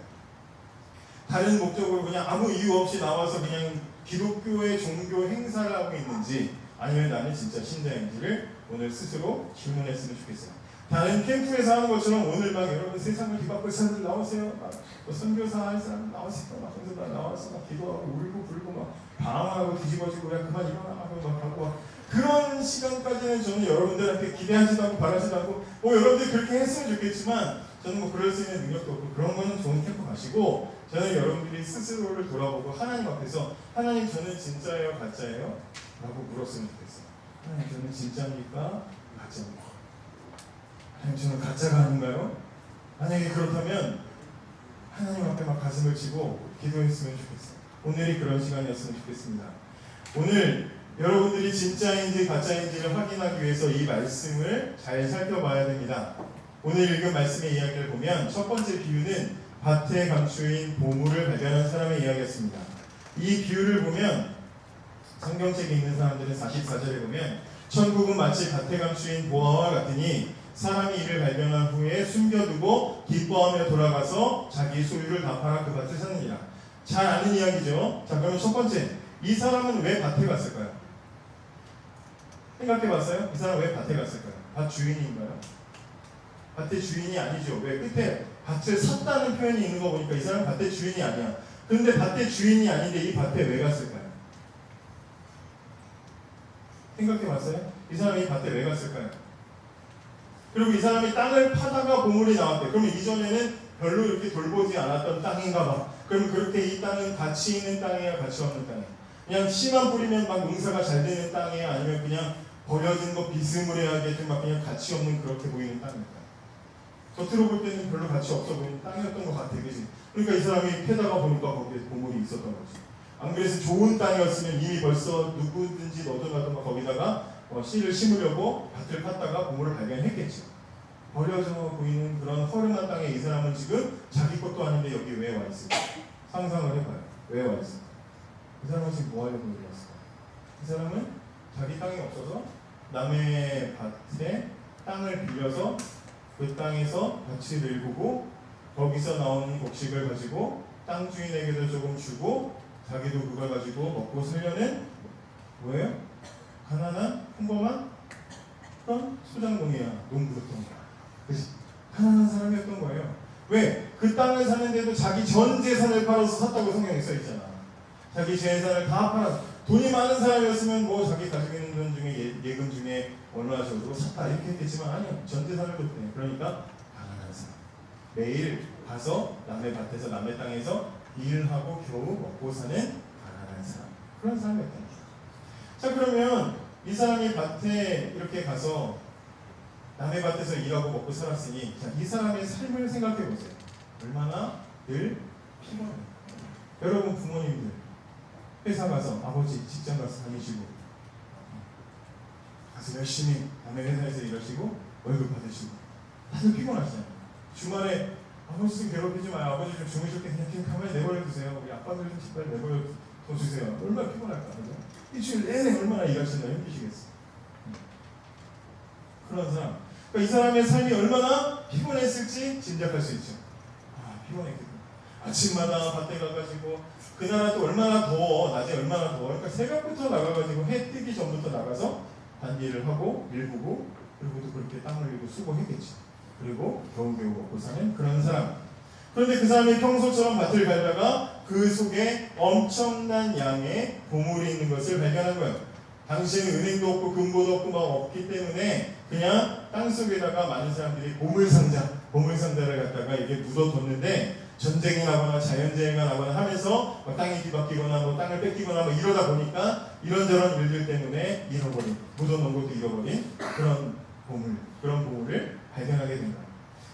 다른 목적으로 그냥 아무 이유 없이 나와서 그냥 기독교의 종교 행사를 하고 있는지, 아니면 나는 진짜 신자인지를 오늘 스스로 질문했으면 좋겠어요. 다른 캠프에서 하는 것처럼 오늘 막 여러분 세상을 뒤바꿀 사람들 나오세요. 막 선교사 할 사람 나오시고 막 선교사 나와서 막 기도하고 울고 불고 막 방황하고 뒤집어지고 그냥 그만 일어나고 막 하고 막 그런 시간까지는 저는 여러분들한테 기대하지도 않고 바라지도 않고 뭐 여러분들이 그렇게 했으면 좋겠지만 저는 뭐 그럴 수 있는 능력도 없고 그런 거는 좋은 캠프 가시고 저는 여러분들이 스스로를 돌아보고 하나님 앞에서 하나님 저는 진짜예요 가짜예요? 라고 물었으면 좋겠어요. 하나님 저는 진짜입니까? 가짜입니까? 하나님 저는 가짜가 아닌가요? 만약에 그렇다면 하나님 앞에 막 가슴을 치고 기도했으면 좋겠어요. 오늘이 그런 시간이었으면 좋겠습니다. 오늘 여러분들이 진짜인지 가짜인지를 확인하기 위해서 이 말씀을 잘 살펴봐야 됩니다. 오늘 읽은 말씀의 이야기를 보면 첫 번째 비유는 밭에 감추인 보물을 발견한 사람의 이야기였습니다. 이 비유를 보면 성경책에 있는 사람들은 44절에 보면 천국은 마치 밭에 감추인 보화와 같으니 사람이 이를 발견한 후에 숨겨두고 기뻐하며 돌아가서 자기 소유를 다 팔아 그 밭을 사느니라. 잘 아는 이야기죠. 자, 그러면 첫 번째, 이 사람은 왜 밭에 갔을까요? 생각해봤어요? 이 사람 왜 밭에 갔을까요? 밭 주인인가요? 밭의 주인이 아니죠. 왜 끝에 밭을 샀다는 표현이 있는 거 보니까 이 사람 밭의 주인이 아니야. 그런데 밭의 주인이 아닌데 이 밭에 왜 갔을까요? 생각해봤어요? 이 사람이 이 밭에 왜 갔을까요? 그리고 이 사람이 땅을 파다가 보물이 나왔대. 그러면 이전에는 별로 이렇게 돌보지 않았던 땅인가 봐. 그럼 그렇게 이 땅은 가치 있는 땅이야, 가치 없는 땅이야? 그냥 씨만 뿌리면 막 농사가 잘 되는 땅이야? 아니면 그냥 버려진 거 비스무리하게 좀 막 그냥 가치 없는 그렇게 보이는 땅일까? 겉으로 볼 때는 별로 가치 없어 보이는 땅이었던 것 같아, 그지? 그러니까 이 사람이 패다가 보니까 거기에 보물이 있었던 거지. 안 그래서 좋은 땅이었으면 이미 벌써 누구든지 너도 나도 막 거기다가 씨를 심으려고 밭을 팠다가 보물을 발견했겠죠. 버려져 보이는 그런 허름한 땅에 이 사람은 지금 자기 것도 아닌데 여기 왜 와 있을까? 상상을 해봐요. 왜 와 있을까? 이 사람은 지금 뭐 하려고 여기 왔을까? 이 사람은 자기 땅이 없어서 남의 밭에 땅을 빌려서 그 땅에서 밭을 일구고 거기서 나오는 곡식을 가지고 땅 주인에게도 조금 주고 자기도 그걸 가지고 먹고 살려는 뭐예요? 가난한 평범한 그런 소장농이야. 농부였던 거야. 그치? 가난한 사람이었던 거예요. 왜? 그 땅을 사는데도 자기 전 재산을 팔아서 샀다고 성경에 써있잖아. 자기 재산을 다 팔아서. 돈이 많은 사람이었으면 뭐 자기 가지고 있는 돈 중에 예금 중에 얼마나 적어도 샀다 이렇게 했겠지만 아니요. 전 재산을 줬대. 그러니까 가난한 사람. 매일 가서 남의 밭에서 남의 땅에서 일하고 겨우 먹고 사는 가난한 사람. 그런 사람이었던 거죠. 자, 그러면 이 사람이 밭에 이렇게 가서 남의 밭에서 일하고 먹고 살았으니 자, 이 사람의 삶을 생각해 보세요. 얼마나 늘 피곤해요. 여러분 부모님들 회사 가서 아버지 직장 가서 다니시고 가서 열심히 남의 회사에서 일하시고 월급 받으시고 다들 피곤하시잖아요. 주말에 아버지 좀 괴롭히지 마요. 아버지 좀 주무실 때 그냥 가만히 내버려 두세요. 우리 아빠들 좀 제발 내버려 둬주세요. 얼마나 피곤할까. 그죠? 일주일 내내 얼마나 일하시나 힘드시겠어요. 그런 사람. 그러니까 이 사람의 삶이 얼마나 피곤했을지 짐작할 수 있죠. 아, 피곤했겠다. 아침마다 밭에 가가지고 그날은 또 얼마나 더워. 낮에 얼마나 더워. 그러니까 새벽부터 나가가지고 해 뜨기 전부터 나가서 단일을 하고 일구고 그리고 또 그렇게 땀 흘리고 수고했겠지. 그리고 겨우겨우 먹고 사는 그런 사람. 그런데 그 사람이 평소처럼 밭을 갈다가 그 속에 엄청난 양의 보물이 있는 것을 발견한 거예요. 당시에는 은행도 없고 금고도 없고 막 없기 때문에 그냥 땅속에다가 많은 사람들이 보물상자를 갖다가 이렇게 묻어뒀는데 전쟁이 나거나 자연재해가 나거나 하면서 땅이 뒤바뀌거나 뭐 땅을 뺏기거나 뭐 이러다 보니까 이런저런 일들 때문에 잃어버린, 묻어놓은 것도 잃어버린 그런 보물을 발견하게 된 거예요.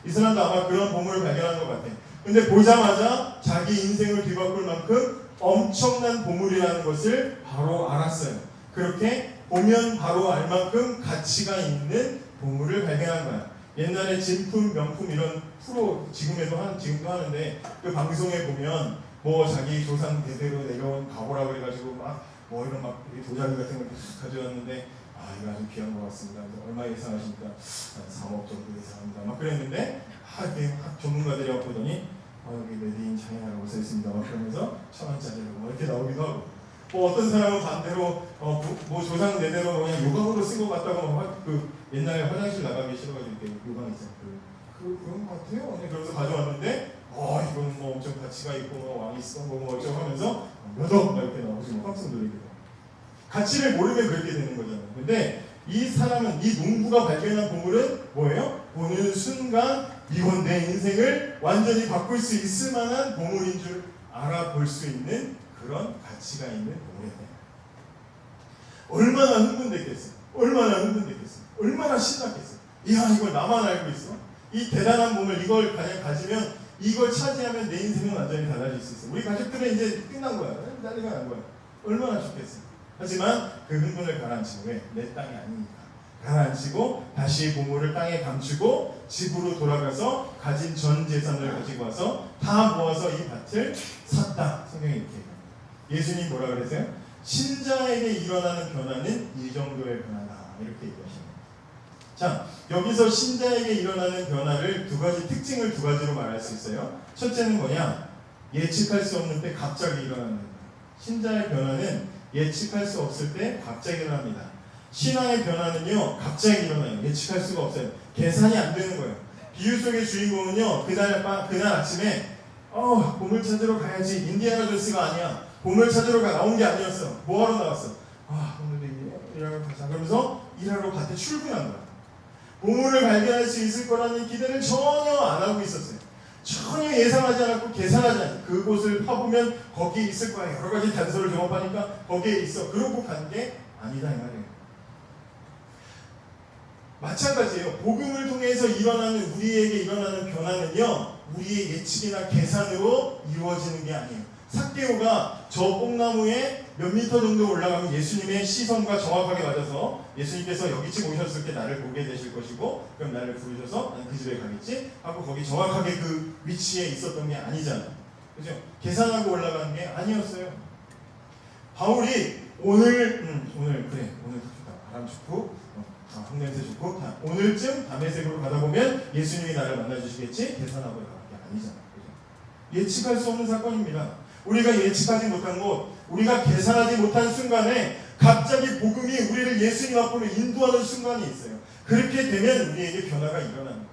이 사람도 아마 그런 보물을 발견한 것 같아. 근데 보자마자 자기 인생을 뒤바꿀 만큼 엄청난 보물이라는 것을 바로 알았어요. 그렇게 보면 바로 알 만큼 가치가 있는 보물을 발견한 거야. 옛날에 진품, 명품 이런 프로 지금도 하는데 그 방송에 보면 뭐 자기 조상 대대로 내려온 가보라 그래가지고 막 뭐 이런 막 도자기 같은 걸 계속 가져왔는데 아 이거 아주 귀한 것 같습니다. 얼마 예상하십니까? 한 3억 정도 예상합니다. 막 그랬는데 이렇게 각 전문가들이 와보더니 여기 메디인 차이나라고 써있습니다. 막 그러면서 1,000원짜리라고 막 이렇게 나오기도 하고 뭐 어떤 사람은 반대로 뭐 조상 내대로 그냥 요강으로 쓴 것 같다고 그 옛날에 화장실 나가기 싫어가지고 이렇게 요강 있잖아요. 그런 것 같아요. 그래서 가져왔는데 이건 뭐 엄청 가치가 있고 뭐 왕이 쓰던 거고 뭐 어쩌고 하면서 몇 억 이렇게 나오고 뭐 깜짝 놀리기도 가치를 모르면 그렇게 되는 거잖아요. 근데 이 사람은 이 농부가 발견한 보물은 뭐예요? 보는 순간 이건 내 인생을 완전히 바꿀 수 있을 만한 보물인 줄 알아볼 수 있는 그런 가치가 있는 보물이에요. 얼마나 흥분됐겠어요? 얼마나 신났겠어요? 이야, 이걸 나만 알고 있어? 이 대단한 보물, 이걸 가지면, 이걸 차지하면 내 인생은 완전히 달라질 수 있어. 우리 가족들은 이제 끝난 거야. 난리가 난 거야. 얼마나 좋겠어요. 하지만 그 흥분을 가라앉히고, 왜? 내 땅이 아니니까. 가라앉히고 다시 보물을 땅에 감추고 집으로 돌아가서 가진 전 재산을 가지고 와서 다 모아서 이 밭을 샀다. 성경이 이렇게 얘기합니다. 예수님 뭐라 그러세요? 신자에게 일어나는 변화는 이 정도의 변화다. 이렇게 얘기하십니다. 자, 여기서 신자에게 일어나는 변화를 두 가지 특징을 두 가지로 말할 수 있어요. 첫째는 뭐냐? 예측할 수 없는 때 갑자기 일어나는 거예요. 신자의 변화는 예측할 수 없을 때 갑자기 일어납니다. 신앙의 변화는요, 갑자기 일어나요. 예측할 수가 없어요. 계산이 안 되는 거예요. 비유 속의 주인공은요, 그날 아침에 보물 찾으러 가야지. 인디아나 존스가 아니야. 보물 찾으러 나온 게 아니었어. 뭐하러 나왔어? 오늘 일하러 가자. 그러면서 일하러 밭에 출근한 거야. 보물을 발견할 수 있을 거라는 기대를 전혀 안 하고 있었어요. 전혀 예상하지 않았고 계산하지 않았어요. 그곳을 파보면 거기에 있을 거야. 여러 가지 단서를 경험하니까 거기에 있어. 그러고 간 게 아니다 이 말이에요. 마찬가지예요. 복음을 통해서 우리에게 일어나는 변화는요, 우리의 예측이나 계산으로 이루어지는 게 아니에요. 삭개오가 저 뽕나무에 몇 미터 정도 올라가면 예수님의 시선과 정확하게 맞아서 예수님께서 여기쯤 오셨을 때 나를 보게 되실 것이고, 그럼 나를 부르셔서 난 그 집에 가겠지 하고 거기 정확하게 그 위치에 있었던 게 아니잖아요. 그죠? 계산하고 올라가는 게 아니었어요. 바울이 오늘 그래, 오늘 좋다. 바람 좋고 풍냄새 좋고 오늘쯤 다메섹으로 가다 보면 예수님이 나를 만나주시겠지? 계산하고 나가는 게 아니잖아요. 그죠? 예측할 수 없는 사건입니다. 우리가 예측하지 못한 곳, 우리가 계산하지 못한 순간에 갑자기 복음이 우리를 예수님 앞으로 인도하는 순간이 있어요. 그렇게 되면 우리에게 변화가 일어나는 거예요.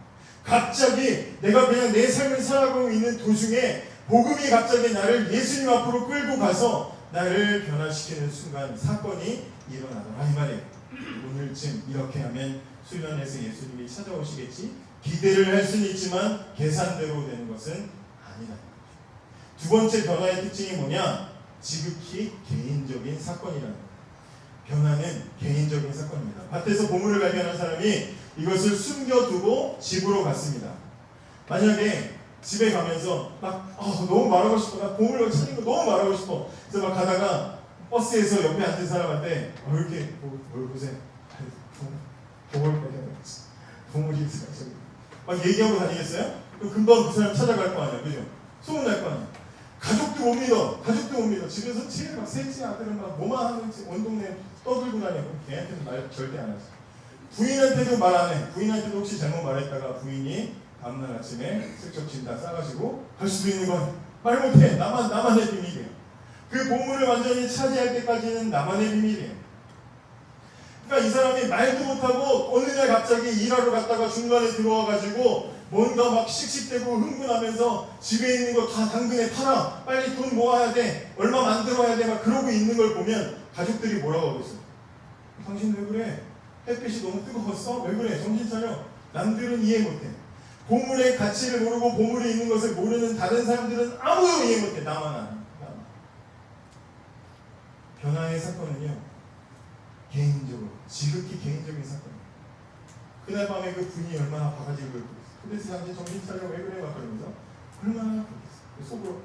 갑자기 내가 그냥 내 삶을 살아가고 있는 도중에 복음이 갑자기 나를 예수님 앞으로 끌고 가서 나를 변화시키는 순간, 사건이 일어나더라 이 말이에요. 오늘쯤 이렇게 하면 수련회에서 예수님이 찾아오시겠지? 기대를 할 수는 있지만 계산대로 되는 것은 아니다. 두 번째 변화의 특징이 뭐냐? 지극히 개인적인 사건이라는 거예요. 변화는 개인적인 사건입니다. 밭에서 보물을 발견한 사람이 이것을 숨겨두고 집으로 갔습니다. 만약에 집에 가면서 너무 말하고 싶어. 나 보물을 찾는 거 너무 말하고 싶어. 그래서 막 가다가 버스에서 옆에 앉은 사람한테 이렇게 뭘 보세요. 보물 발견했지. 보물이 있어요. 막 얘기하고 다니겠어요? 그럼 금방 그 사람 찾아갈 거 아니야. 그죠? 소문날 거 아니야. 가족도 못 믿어. 집에서 제일 막 셋째 아들은 막 뭐만 하는지 온 동네 떠들고 다녀. 걔한테는 말 절대 안 하지. 부인한테도 말 안 해. 부인한테도 혹시 잘못 말했다가 부인이 다음날 아침에 슬쩍 짐 다 싸가지고 갈 수도 있는 건 말 못해. 나만의 비밀이에요. 그 보물을 완전히 차지할 때까지는 나만의 비밀이에요. 그러니까 이 사람이 말도 못하고 어느 날 갑자기 일하러 갔다가 중간에 들어와가지고 뭔가 막 씩씩대고 흥분하면서 집에 있는 거 다 당근에 팔아. 빨리 돈 모아야 돼. 얼마 만들어야 돼. 막 그러고 있는 걸 보면 가족들이 뭐라고 하겠어? 당신 왜 그래? 햇빛이 너무 뜨거웠어? 왜 그래? 정신 차려. 남들은 이해 못해. 보물의 가치를 모르고 보물이 있는 것을 모르는 다른 사람들은 아무도 이해 못해. 나만 안. 변화의 사건은요, 개인적으로, 지극히 개인적인 사건이에요. 그날 밤에 그 부인이 얼마나 바가지를 긁고 있어. 근데 당신 정신 차려. 왜 그래? 막 그러면서 얼마나 그랬어. 속으로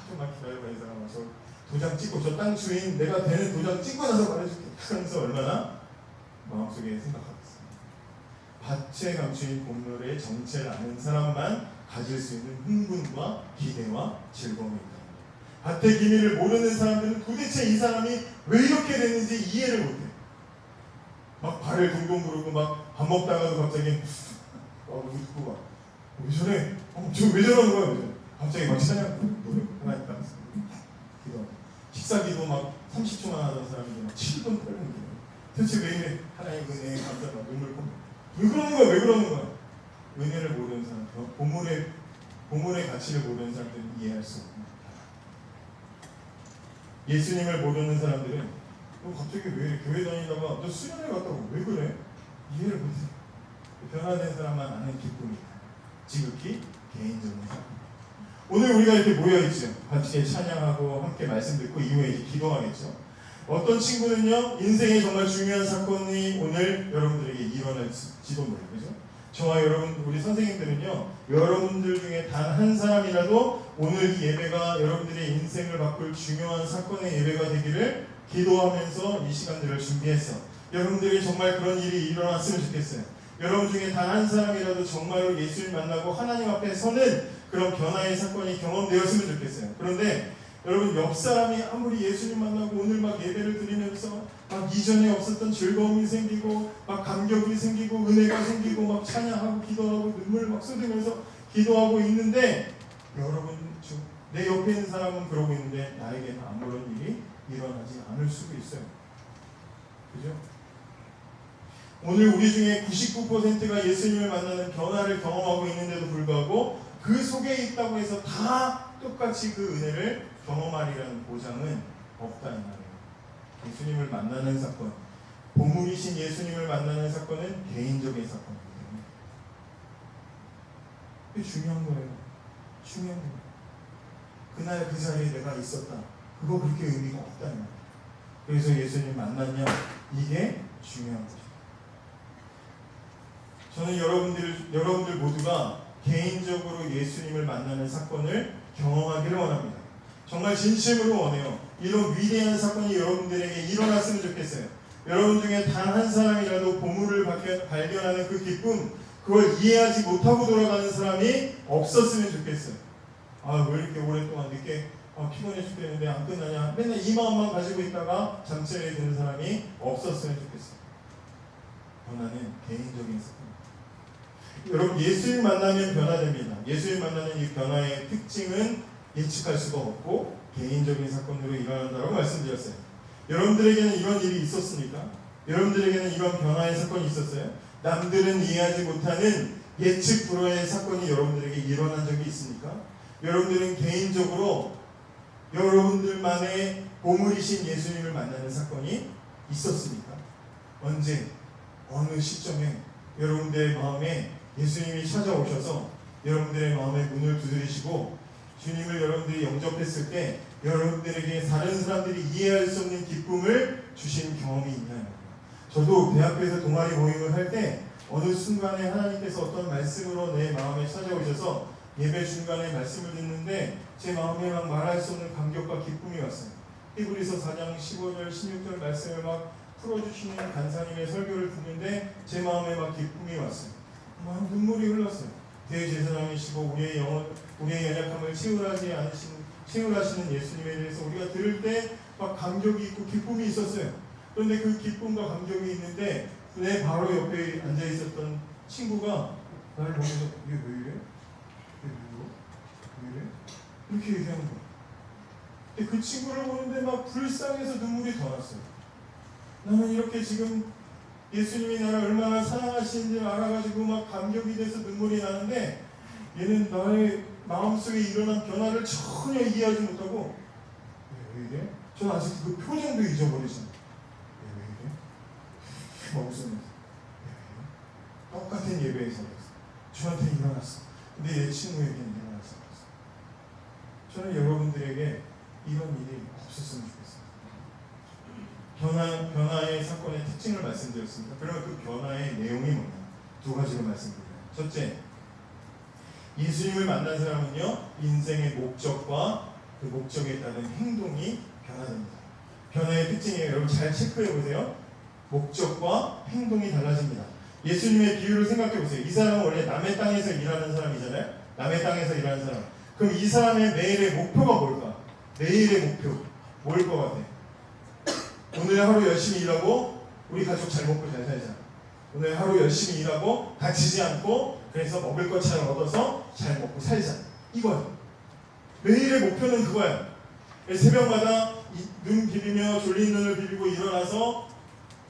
좀만 기다려봐. 이 사람아. 저 도장 찍고, 저 땅 주인 내가 되는 도장 찍고 나서 말해줄게. 그러면서 얼마나 마음속에 생각하겠어요. 밭에 감추인 보물의 정체를 아는 사람만 가질 수 있는 흥분과 기대와 즐거움이 있다. 밭의 비밀을 모르는 사람들은 도대체 이 사람이 왜 이렇게 됐는지 이해를 못해. 막 발을 동동 구르고 막 밥 먹다가도 갑자기 웃고 막 왜 저래? 저 왜 저러는 거야? 왜 저래? 갑자기 막 찬양 노래 하나 있다. 기도 식사기도 막 30초만 하던 사람인데 막 7분 8분 기도. 도대체 왜 이래? 하나님 은혜에 감사하고 눈물 콧물. 왜 그러는 거야? 왜 그러는 거야? 은혜를 모르는 사람, 보물의 가치를 모르는 사람들은 이해할 수 없습니다. 예수님을 모르는 사람들은 갑자기 왜 이래? 교회 다니다가 너 수련회 갔다고 왜 그래? 이해를 못해. 변화된 사람만 아는 기쁨이다. 지극히 개인적인 사건. 오늘 우리가 이렇게 모여있죠. 같이 찬양하고 함께 말씀 듣고 이후에 이제 기도하겠죠. 어떤 친구는요, 인생에 정말 중요한 사건이 오늘 여러분들에게 일어날지도 몰라요. 그죠? 저와 여러분, 우리 선생님들은요, 여러분들 중에 단 한 사람이라도 오늘 이 예배가 여러분들의 인생을 바꿀 중요한 사건의 예배가 되기를 기도하면서 이 시간들을 준비했어. 여러분들이 정말 그런 일이 일어났으면 좋겠어요. 여러분 중에 단 한 사람이라도 정말로 예수를 만나고 하나님 앞에 서는 그런 변화의 사건이 경험되었으면 좋겠어요. 그런데 여러분, 옆 사람이 아무리 예수님 만나고 오늘 막 예배를 드리면서 막 이전에 없었던 즐거움이 생기고 막 감격이 생기고 은혜가 생기고 막 찬양하고 기도하고 눈물 막 쏟으면서 기도하고 있는데 여러분 내 옆에 있는 사람은 그러고 있는데 나에게는 아무런 일이 일어나지 않을 수도 있어요. 그죠? 오늘 우리 중에 99%가 예수님을 만나는 변화를 경험하고 있는데도 불구하고 그 속에 있다고 해서 다 똑같이 그 은혜를 경험하리라는 보장은 없다는 말이에요. 예수님을 만나는 사건, 보물이신 예수님을 만나는 사건은 개인적인 사건이거든요. 그게 중요한 거예요. 중요한 거예요. 그날 그 자리에 내가 있었다. 그거 그렇게 의미가 없다는 거예요. 그래서 예수님 만났냐? 이게 중요한 거죠. 저는 여러분들 모두가 개인적으로 예수님을 만나는 사건을 경험하기를 원합니다. 정말 진심으로 원해요. 이런 위대한 사건이 여러분들에게 일어났으면 좋겠어요. 여러분 중에 단 한 사람이라도 보물을 발견하는 그 기쁨, 그걸 이해하지 못하고 돌아가는 사람이 없었으면 좋겠어요. 아, 왜 이렇게 오랫동안 늦게 피곤해 죽겠는데 안 끝나냐? 맨날 이 마음만 가지고 있다가 잠자리에 드는 사람이 없었으면 좋겠어요. 변화는 개인적인 사건. 여러분, 예수님 만나면 변화됩니다. 예수님 만나는 이 변화의 특징은 예측할 수가 없고 개인적인 사건으로 일어난다고 말씀드렸어요. 여러분들에게는 이런 일이 있었습니까? 여러분들에게는 이런 변화의 사건이 있었어요? 남들은 이해하지 못하는 예측 불허의 사건이 여러분들에게 일어난 적이 있습니까? 여러분들은 개인적으로 여러분들만의 보물이신 예수님을 만나는 사건이 있었습니까? 언제, 어느 시점에 여러분들의 마음에 예수님이 찾아오셔서 여러분들의 마음의 문을 두드리시고 주님을 여러분들이 영접했을 때 여러분들에게 다른 사람들이 이해할 수 없는 기쁨을 주신 경험이 있나요? 저도 대학교에서 동아리 모임을 할 때 어느 순간에 하나님께서 어떤 말씀으로 내 마음에 찾아오셔서 예배 중간에 말씀을 듣는데 제 마음에 막 말할 수 없는 감격과 기쁨이 왔어요. 히브리서 4장 15절 16절 말씀을 막 풀어주시는 간사님의 설교를 듣는데 제 마음에 막 기쁨이 왔어요. 막 눈물이 흘렀어요. 대제사장이시고 우리의 연약함을 채울하시는 예수님에 대해서 우리가 들을 때 막 감격이 있고 기쁨이 있었어요. 그런데 그 기쁨과 감격이 있는데 내 바로 옆에 앉아 있었던 친구가 나를 보면서 이게 왜 이래? 왜 이래? 이렇게 얘기하는 거야. 근데 그 친구를 보는데 막 불쌍해서 눈물이 더 났어요. 나는 이렇게 지금 예수님이 나를 얼마나 사랑하시는지 알아가지고 막 감격이 돼서 눈물이 나는데 얘는 나의 마음속에 일어난 변화를 전혀 이해하지 못하고 왜 이래? 저는 아직 그 표정도 잊어버리잖아요. 왜 이래? 무슨 일? 똑같은 예배에서 저한테 일어났어. 근데 내 친구에게는 일어나지 않았어. 저는 여러분들에게 이런 일이 없었으면 좋겠어요. 변화의 사건의 특징을 말씀드렸습니다. 그러면 그 변화의 내용이 뭐냐? 두 가지로 말씀드려요. 첫째, 예수님을 만난 사람은요, 인생의 목적과 그 목적에 따른 행동이 변화됩니다. 변화의 특징이에요. 여러분 잘 체크해 보세요. 목적과 행동이 달라집니다. 예수님의 비유를 생각해 보세요. 이 사람은 원래 남의 땅에서 일하는 사람이잖아요. 남의 땅에서 일하는 사람. 그럼 이 사람의 매일의 목표가 뭘까? 매일의 목표 뭘 것 같아? 오늘 하루 열심히 일하고 우리 가족 잘 먹고 잘 살자. 오늘 하루 열심히 일하고 다치지 않고 그래서 먹을 것 잘 얻어서 잘 먹고 살자. 이거야. 매일의 목표는 그거야. 새벽마다 눈 비비며 졸린 눈을 비비고 일어나서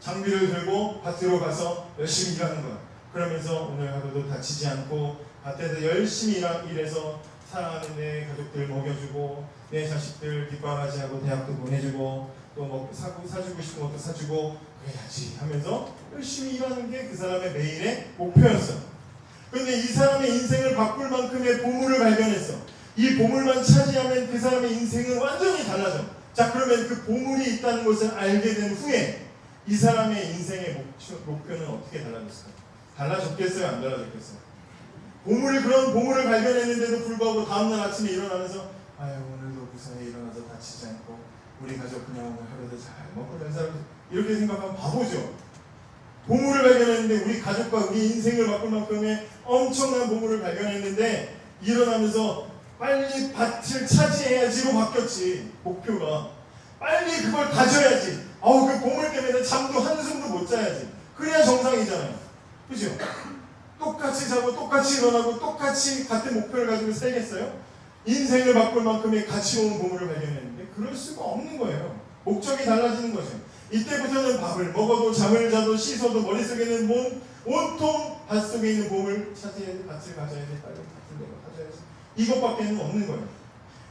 장비를 들고 밭으로 가서 열심히 일하는 거야. 그러면서 오늘 하루도 다치지 않고 밭에서 열심히 일해서 사랑하는 내 가족들 먹여주고 내 자식들 뒷바라지 하고 대학도 보내주고 또 뭐 사주고 싶은 것도 사주고 그래야지 하면서 열심히 일하는 게 그 사람의 매일의 목표였어. 그런데 이 사람의 인생을 바꿀 만큼의 보물을 발견했어. 이 보물만 차지하면 그 사람의 인생은 완전히 달라져. 자, 그러면 그 보물이 있다는 것을 알게 된 후에 이 사람의 인생의 목표는 어떻게 달라졌을까? 달라졌겠어요? 안 달라졌겠어요? 그런 보물을 발견했는데도 불구하고 다음날 아침에 일어나면서 아유, 오늘도 무사히 일어나서 다치지 않고 우리 가족 그냥 오늘 하루도 잘 먹고 잘 살고 이렇게 생각하면 바보죠. 보물을 발견했는데 우리 가족과 우리 인생을 바꿀 만큼의 엄청난 보물을 발견했는데 일어나면서 빨리 밭을 차지해야지로 바뀌었지. 목표가 빨리 그걸 가져야지. 그 보물 때문에 잠도 한숨도 못 자야지. 그래야 정상이잖아요. 그죠? 똑같이 자고 똑같이 일어나고 똑같이 같은 목표를 가지고 살겠어요? 인생을 바꿀 만큼의 가치로운 보물을 발견했는데 그럴 수가 없는 거예요. 목적이 달라지는 거죠. 이때부터는 밥을 먹어도 잠을 자도 씻어도 머릿속에 있는 온통 밭 속에 있는 보물 차지해야지. 밭을 가져야지. 빨리 밭을 내가 가져야지. 이것밖에는 없는 거예요.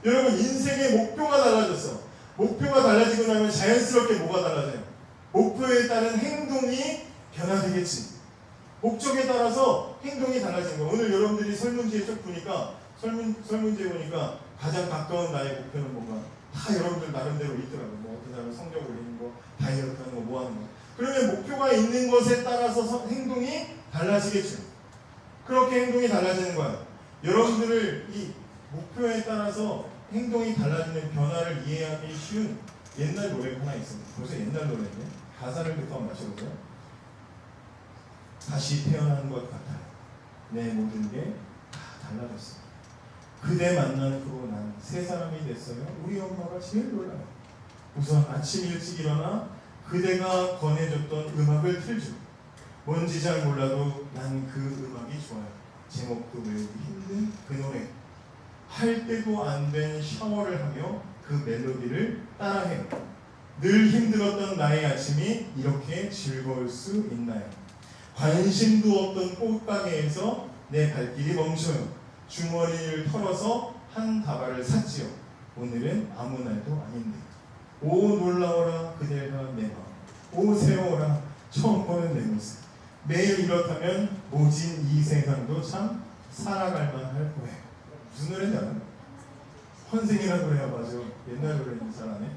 여러분, 인생의 목표가 달라졌어. 목표가 달라지고 나면 자연스럽게 뭐가 달라져요? 목표에 따른 행동이 변화되겠지. 목적에 따라서 행동이 달라지는 거예요. 오늘 여러분들이 설문지에 쭉 보니까 설문지에 보니까 가장 가까운 나의 목표는 뭔가 다 여러분들 나름대로 있더라고요. 뭐 어떤 사람은 성적 올리는 거, 다이어트 하는 거, 뭐 하는 거. 그러면 목표가 있는 것에 따라서 행동이 달라지겠죠. 그렇게 행동이 달라지는 거예요. 여러분들을 이 목표에 따라서 행동이 달라지는 변화를 이해하기 쉬운 옛날 노래가 하나 있습니다. 벌써 옛날 노래인데 가사를 듣고 한번 맞춰보세요. 다시 태어난 것 같아요. 내 모든 게 다 달라졌어. 그대 만난 후로 난 새 사람이 됐어요. 우리 엄마가 제일 놀라요. 우선 아침 일찍 일어나 그대가 권해줬던 음악을 틀죠. 뭔지 잘 몰라도 난 그 음악이 좋아요. 제목도 외우기 힘든 그 노래. 할 때도 안 된 샤워를 하며 그 멜로디를 따라해요. 늘 힘들었던 나의 아침이 이렇게 즐거울 수 있나요? 관심도 없던 꽃가게에서 내 발길이 멈춰요. 주머니를 털어서 한 다발을 샀지요. 오늘은 아무 날도 아닌데. 오 놀라워라 그대가 내 마음. 오 세워라 처음 보는 내 모습. 매일 이렇다면 모진 이 세상도 참 살아갈 만할 거예요. 무슨 노래인지 알아요? 환생이라는 노래야. 맞아. 옛날 노래인지 잘 아네.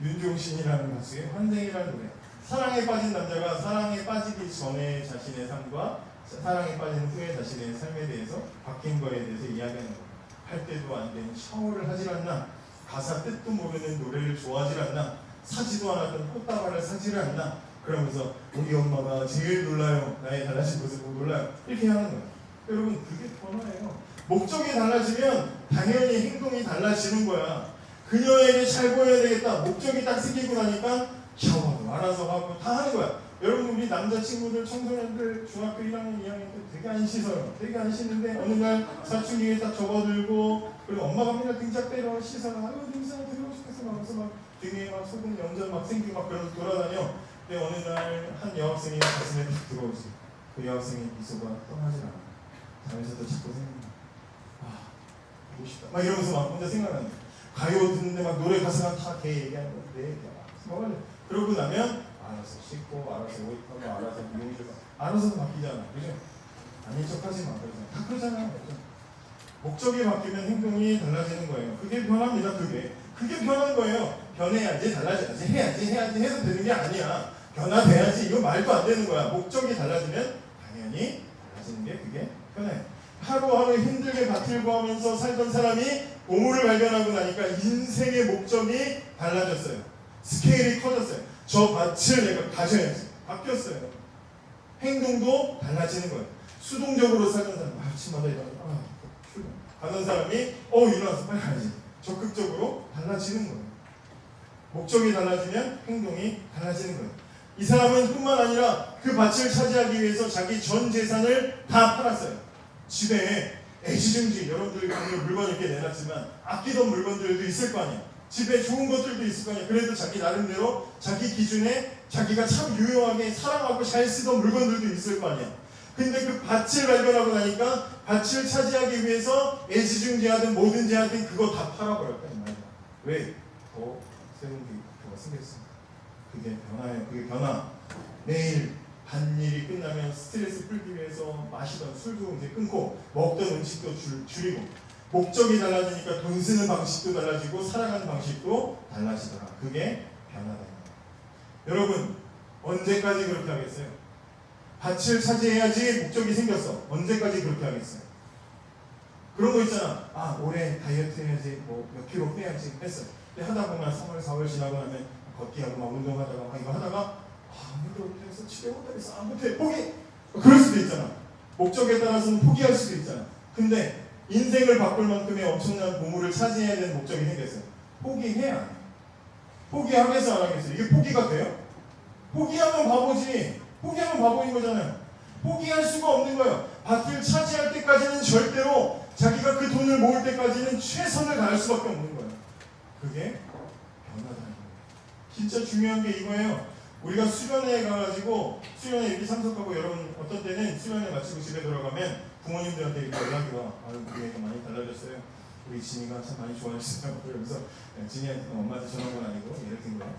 윤종신이라는 가수의 환생이라는 노래. 사랑에 빠진 남자가 사랑에 빠지기 전에 자신의 삶과 사랑에 빠진 후에 자신의 삶에 대해서 바뀐 거에 대해서 이야기하는 거예요. 할 때도 안 된 샤워를 하질 않나, 가사 뜻도 모르는 노래를 좋아하질 않나, 사지도 않았던 꽃다발을 사지를 않나. 그러면서 우리 엄마가 제일 놀라요. 나의 달라진 것을 보고 놀라요. 이렇게 하는 거예요. 여러분, 그게 변화예요. 목적이 달라지면 당연히 행동이 달라지는 거야. 그녀에게 잘 보여야 되겠다. 목적이 딱 생기고 나니까 샤워도 알아서 하고 다 하는 거야. 여러분, 우리 남자친구들, 청소년들 중학교 1학년, 2학년 때 되게 안 씻어요. 되게 안 씻는데 어느 날 사춘기에 딱 접어들고, 그리고 엄마가 맨날 등짝대러 씻어라. 아유 냄새 들어오고 싶어서 막 등에 막 소금 염전 막 생기고 막 그러면서 돌아다녀. 근데 어느 날 한 여학생이 가슴에 탁 들어오지. 그 여학생의 미소가 떠나질 않아. 잠에서도 자꾸 생각나. 보고 싶다. 막 이러면서 막 혼자 생각나는 거야. 가요 듣는데 막 노래 가사가 다 걔 얘기하는 거야. 내 얘기야. 그러고 나면 알아서 씻고, 알아서 옷 입고, 알아서 미용실 가고, 알아서 바뀌잖아. 그죠? 아닌 척 하지 마. 다 그러잖아. 그죠? 목적이 바뀌면 행동이 달라지는 거예요. 그게 변합니다. 그게 변한 거예요. 변해야지, 달라져야지, 해야지 해서 되는 게 아니야. 변화돼야지. 이거 말도 안 되는 거야. 목적이 달라지면 당연히 달라지는 게 그게 변해요. 하루하루 힘들게 밭을 구하면서 살던 사람이 보물을 발견하고 나니까 인생의 목적이 달라졌어요. 스케일이 커졌어요. 저 밭을 내가 가져야지. 바뀌었어요. 행동도 달라지는 거예요. 수동적으로 살던 사람, 아침마다 일어나서 가는 사람이 일어나서 빨리 가야지. 적극적으로 달라지는 거예요. 목적이 달라지면 행동이 달라지는 거예요. 이 사람은 뿐만 아니라 그 밭을 차지하기 위해서 자기 전 재산을 다 팔았어요. 집에 애지중지, 여러분들 물건 이렇게 내놨지만 아끼던 물건들도 있을 거 아니에요. 집에 좋은 것들도 있을 거 아니야. 그래도 자기 나름대로 자기 기준에 자기가 참 유용하게 사랑하고 잘 쓰던 물건들도 있을 거 아니야. 근데 그 밭을 발견하고 나니까 밭을 차지하기 위해서 애지중지하든 뭐든지 하든 그거 다 팔아버렸다 이 말이야. 왜? 더 새로운 목표가 생겼어. 그게 변화예요. 그게 변화. 매일 밭일이 끝나면 스트레스 풀기 위해서 마시던 술도 이제 끊고 먹던 음식도 줄이고 목적이 달라지니까 돈 쓰는 방식도 달라지고 살아가는 방식도 달라지더라. 그게 변화다. 여러분 언제까지 그렇게 하겠어요? 밭을 차지해야지 목적이 생겼어. 언제까지 그렇게 하겠어요? 그런 거 있잖아. 아 올해 다이어트 해야지 뭐 몇 킬로 빼야지 했어. 근데 하다 보면 3월 4월 지나고 나면 걷기 하고 막 운동하다가 막 이거 하다가 아무도 그래서 집에 혼자 안 못해 포기. 그럴 수도 있잖아. 목적에 따라서는 포기할 수도 있잖아. 근데 인생을 바꿀 만큼의 엄청난 보물을 차지해야 되는 목적이 생겼어요. 포기해야 안 해. 포기하겠어 안 하겠어? 이게 포기가 돼요? 포기하면 바보지. 포기하면 바보인 거잖아요. 포기할 수가 없는 거예요. 밭을 차지할 때까지는 절대로 자기가 그 돈을 모을 때까지는 최선을 다할 수밖에 없는 거예요. 그게 변화다는 거예요. 진짜 중요한 게 이거예요. 우리가 수련회에 가가지고 수련회 이렇게 참석하고 여러분 어떤 때는 수련회 마치고 집에 돌아가면 부모님들한테 이렇게 연락이 와. 아유 우리 애가 많이 달라졌어요. 우리 진이가 참 많이 좋아졌어요. 그러면서 진이한테 엄마한테 전화한 건 아니고 예를 든 거야.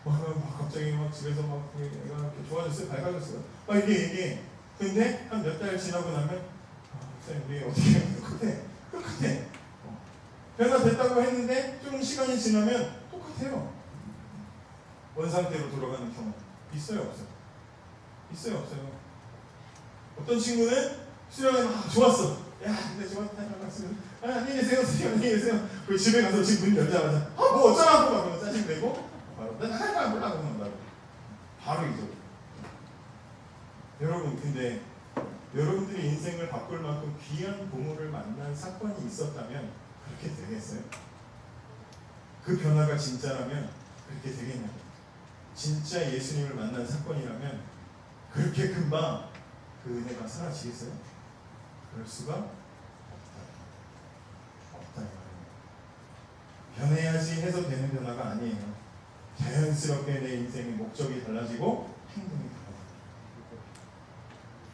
막 갑자기 막 집에서 막 애가 이렇게 좋아졌어요. 밝아졌어요. 막 이게 근데 한 몇 달 지나고 나면 선생님 우리 어떻게 해요? 똑같아. 변화됐다고 했는데 좀 시간이 지나면 똑같아요. 원상태로 돌아가는 경우 있어요 없어요? 있어요 없어요? 어떤 친구는 수련회 막 좋았어. 야 근데 좋았다. 안녕히 계세요 선생님 안녕히 계세요. 그 집에 가서 지금 문 열자마자 뭐 어쩌라고 막 짜증내고 바로 난 할 말 몰라고 한다고 바로 잊어. 여러분 근데 여러분들이 인생을 바꿀 만큼 귀한 보물을 만난 사건이 있었다면 그렇게 되겠어요? 그 변화가 진짜라면 그렇게 되겠냐고. 진짜 예수님을 만난 사건이라면 그렇게 금방 그 은혜가 사라지겠어요? 그럴 수가 없다 이 말이에요. 변해야지 해서 되는 변화가 아니에요. 자연스럽게 내 인생의 목적이 달라지고 행동이 달라져요.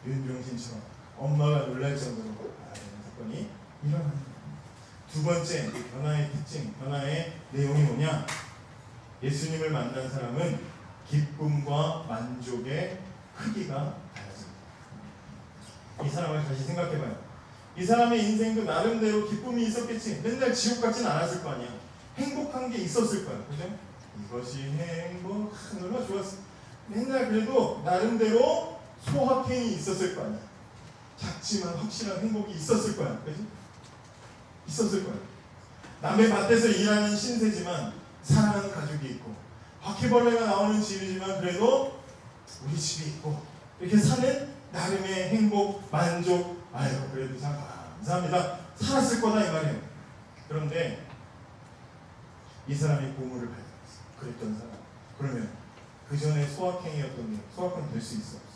윤종신처럼 엄마가 놀랄 정도로 변화되는 사건이 일어나는 거예요. 두 번째 변화의 특징, 변화의 내용이 뭐냐? 예수님을 만난 사람은 기쁨과 만족의 크기가 달라집니다. 이 사람을 다시 생각해봐요. 이 사람의 인생도 나름대로 기쁨이 있었겠지. 맨날 지옥 같진 않았을 거 아니야. 행복한 게 있었을 거야. 그죠? 이것이 행복, 얼마나 좋았어. 맨날 그래도 나름대로 소확행이 있었을 거 아니야. 작지만 확실한 행복이 있었을 거야. 그지? 있었을 거야. 남의 밭에서 일하는 신세지만 사랑하는 가족이 있고 바퀴벌레가 나오는 집이지만 그래도 우리 집이 있고 이렇게 사는 나름의 행복, 만족, 아유 그래도 참 감사합니다. 살았을 거다 이 말이에요. 그런데 이 사람이 보물을 발견했어. 그랬던 사람. 그러면 그 전에 소확행이었던 게 소확행 될 수 있어 없어?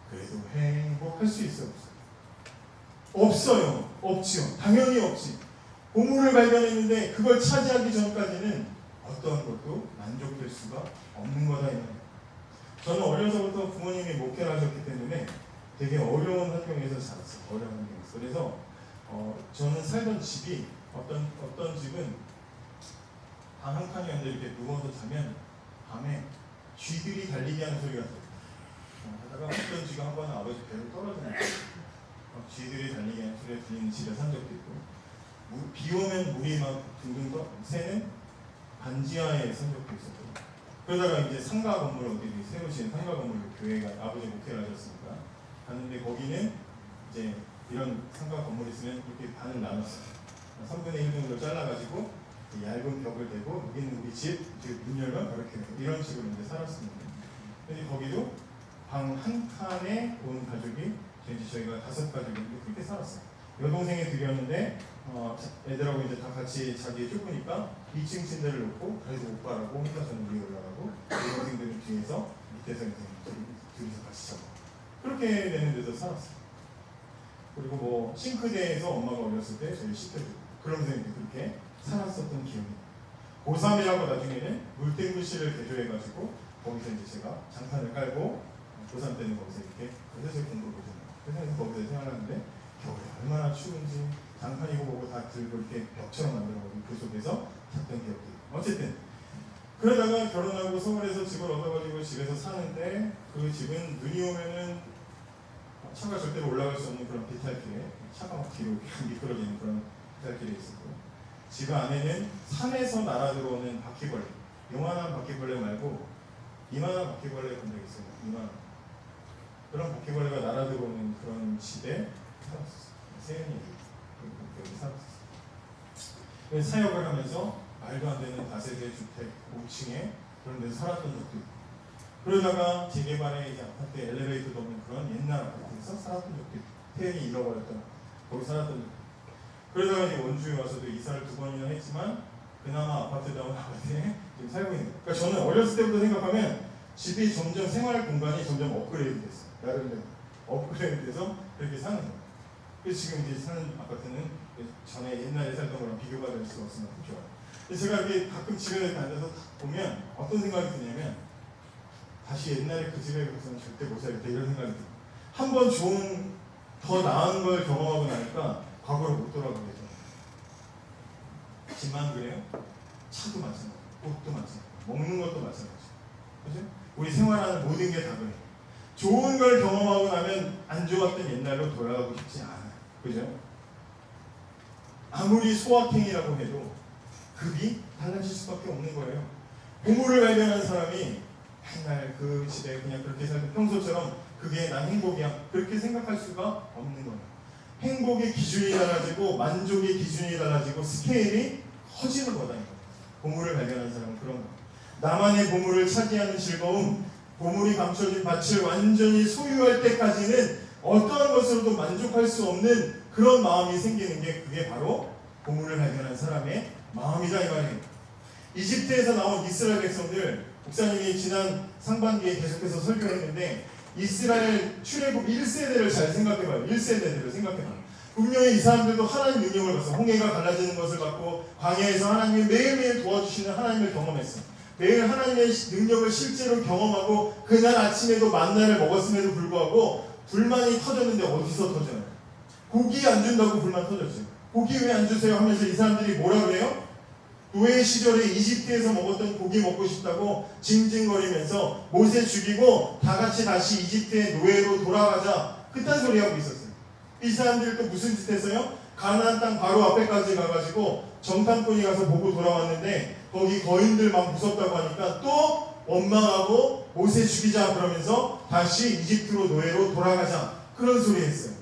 그래도 행복할 수 있어 없어? 없어요. 없지요. 당연히 없지. 보물을 발견했는데 그걸 차지하기 전까지는 어떠한 것도 만족될 수가 없는 거다 이 말이에요. 저는 어려서부터 부모님이 목회를 하셨기 때문에 되게 어려운 환경에서 자랐어요. 어려운 환경에서. 그래서 저는 살던 집이 어떤 집은 방 한 칸이었는데 이렇게 누워서 자면 밤에 쥐들이 달리기 하는 소리가 들어요. 하다가 어떤 쥐가 한 번은 아버지 배로 떨어지는 거예요. 쥐들이 달리기 하는 소리가 들리는 집에 산 적도 있고 비 오면 물이 막 둥둥 새는 반지하에 산 적도 있었고 그러다가 이제 상가 건물 어디 새로 지은 상가 건물 교회가 아버지 목회를 하셨으니까 갔는데 거기는 이제 이런 상가 건물이 있으면 이렇게 반을 나눴어요. 3분의 1 정도 잘라가지고 얇은 벽을 대고 여기는 우리 집 문 열면 이렇게 이런 식으로 이제 살았습니다. 근데 거기도 방 한 칸에 온 가족이 저희가 5가족인데 그렇게 살았어요. 여동생이 둘이었는데 애들하고 이제 다 같이 자기에 좁으니까 2층 침대를 놓고 그래도 오빠라고 혼자 저는 위에 올라가고 여동생들은 뒤에서 밑에서 이제 둘이서 같이 자고 그렇게 되는 데서 살았어요. 그리고 뭐 싱크대에서 엄마가 어렸을 때 저희 씻겨주고 그러면서 이제 그렇게 살았었던 기억이 나요. 고3이라고 나중에는 물탱구실을 개조해가지고 거기서 이제 제가 장판을 깔고 고3 때는 거기서 이렇게 그래서 제가 공부를 보잖아요. 그래서 거기서 생활하는데 겨울에 얼마나 추운지 장판이고 뭐고 다 들고 이렇게 벽처럼 만들어가지고 그 속에서 잤던 기억들이. 어쨌든 그러다가 결혼하고 서울에서 집을 얻어가지고 집에서 사는데 그 집은 눈이 오면은 차가 절대로 올라갈 수 없는 그런 비탈길에 차가 막 뒤로 미끄러지는 그런 비탈길에 있었고 집 안에는 산에서 날아 들어오는 바퀴벌레, 요만한 바퀴벌레 말고 이만한 바퀴벌레 본 적 있어요. 이만한 그런 바퀴벌레가 날아 들어오는 그런 집에 살았었어요. 세연이 여기 살았었어요. 그래서 사역을 하면서 말도 안 되는 다세대 주택 5층에 그런 데서 살았던 적도 있고 그러다가 재개발에 이제 아파트 엘리베이터도 없는 그런 옛날 아파트에서 살았던 적도 있고 태연이 잃어버렸던 거기 살았던 적도 있고 그러다가 이제 원주에 와서도 이사를 2번이나 했지만 그나마 아파트다운 아파트에 지금 살고 있는 거예요. 그러니까 저는 어렸을 때부터 생각하면 집이 점점 생활 공간이 점점 업그레이드 됐어요. 나름대로 업그레이드 돼서 그렇게 사는 거예요. 그래서 지금 이제 사는 아파트는 전에 옛날에 살던 거랑 비교가 될 수가 없으면 좋아요. 제가 이렇게 가끔 집에 이렇게 앉아서 보면 어떤 생각이 드냐면 다시 옛날에 그 집에 가서는 절대 못 살겠다 이런 생각이 들어요. 한번 좋은 더 나은 걸 경험하고 나니까 과거로 못 돌아가겠죠. 집만 그래요? 차도 마찬가지, 옷도 마찬가지, 먹는 것도 마찬가지. 그죠? 우리 생활하는 모든 게 다 그래요. 좋은 걸 경험하고 나면 안 좋았던 옛날로 돌아가고 싶지 않아요. 그죠? 아무리 소확행이라고 해도 급이 달라질 수밖에 없는 거예요. 보물을 발견한 사람이 맨날 그 집에 그냥 그렇게 살고 평소처럼 그게 난 행복이야 그렇게 생각할 수가 없는 거예요. 행복의 기준이 달라지고 만족의 기준이 달라지고 스케일이 커지는 거다니까. 보물을 발견한 사람은 그런 거예요. 나만의 보물을 차지하는 즐거움, 보물이 감춰진 밭을 완전히 소유할 때까지는 어떠한 것으로도 만족할 수 없는 그런 마음이 생기는 게 그게 바로 보물을 발견한 사람의 마음이다 이 말이에요. 이집트에서 나온 이스라엘 백성들, 목사님이 지난 상반기에 계속해서 설교했는데 이스라엘 출애굽 1세대를 잘 생각해봐요. 1세대들을 생각해봐요. 분명히 이 사람들도 하나님 능력을 봤어. 홍해가 갈라지는 것을 봤고 광야에서 하나님이 매일매일 도와주시는 하나님을 경험했어. 매일 하나님의 능력을 실제로 경험하고 그날 아침에도 만나를 먹었음에도 불구하고 불만이 터졌는데 어디서 터져요? 고기 안 준다고 불만 터졌어요. 고기 왜 안 주세요? 하면서 이 사람들이 뭐라 그래요? 노예 시절에 이집트에서 먹었던 고기 먹고 싶다고 징징거리면서 모세 죽이고 다 같이 다시 이집트의 노예로 돌아가자 그딴 소리 하고 있었어요. 이 사람들이 또 무슨 짓 했어요? 가나안 땅 바로 앞에까지 가가지고 정탐꾼이 가서 보고 돌아왔는데 거기 거인들 막 무섭다고 하니까 또 원망하고 모세 죽이자 그러면서 다시 이집트로 노예로 돌아가자 그런 소리 했어요.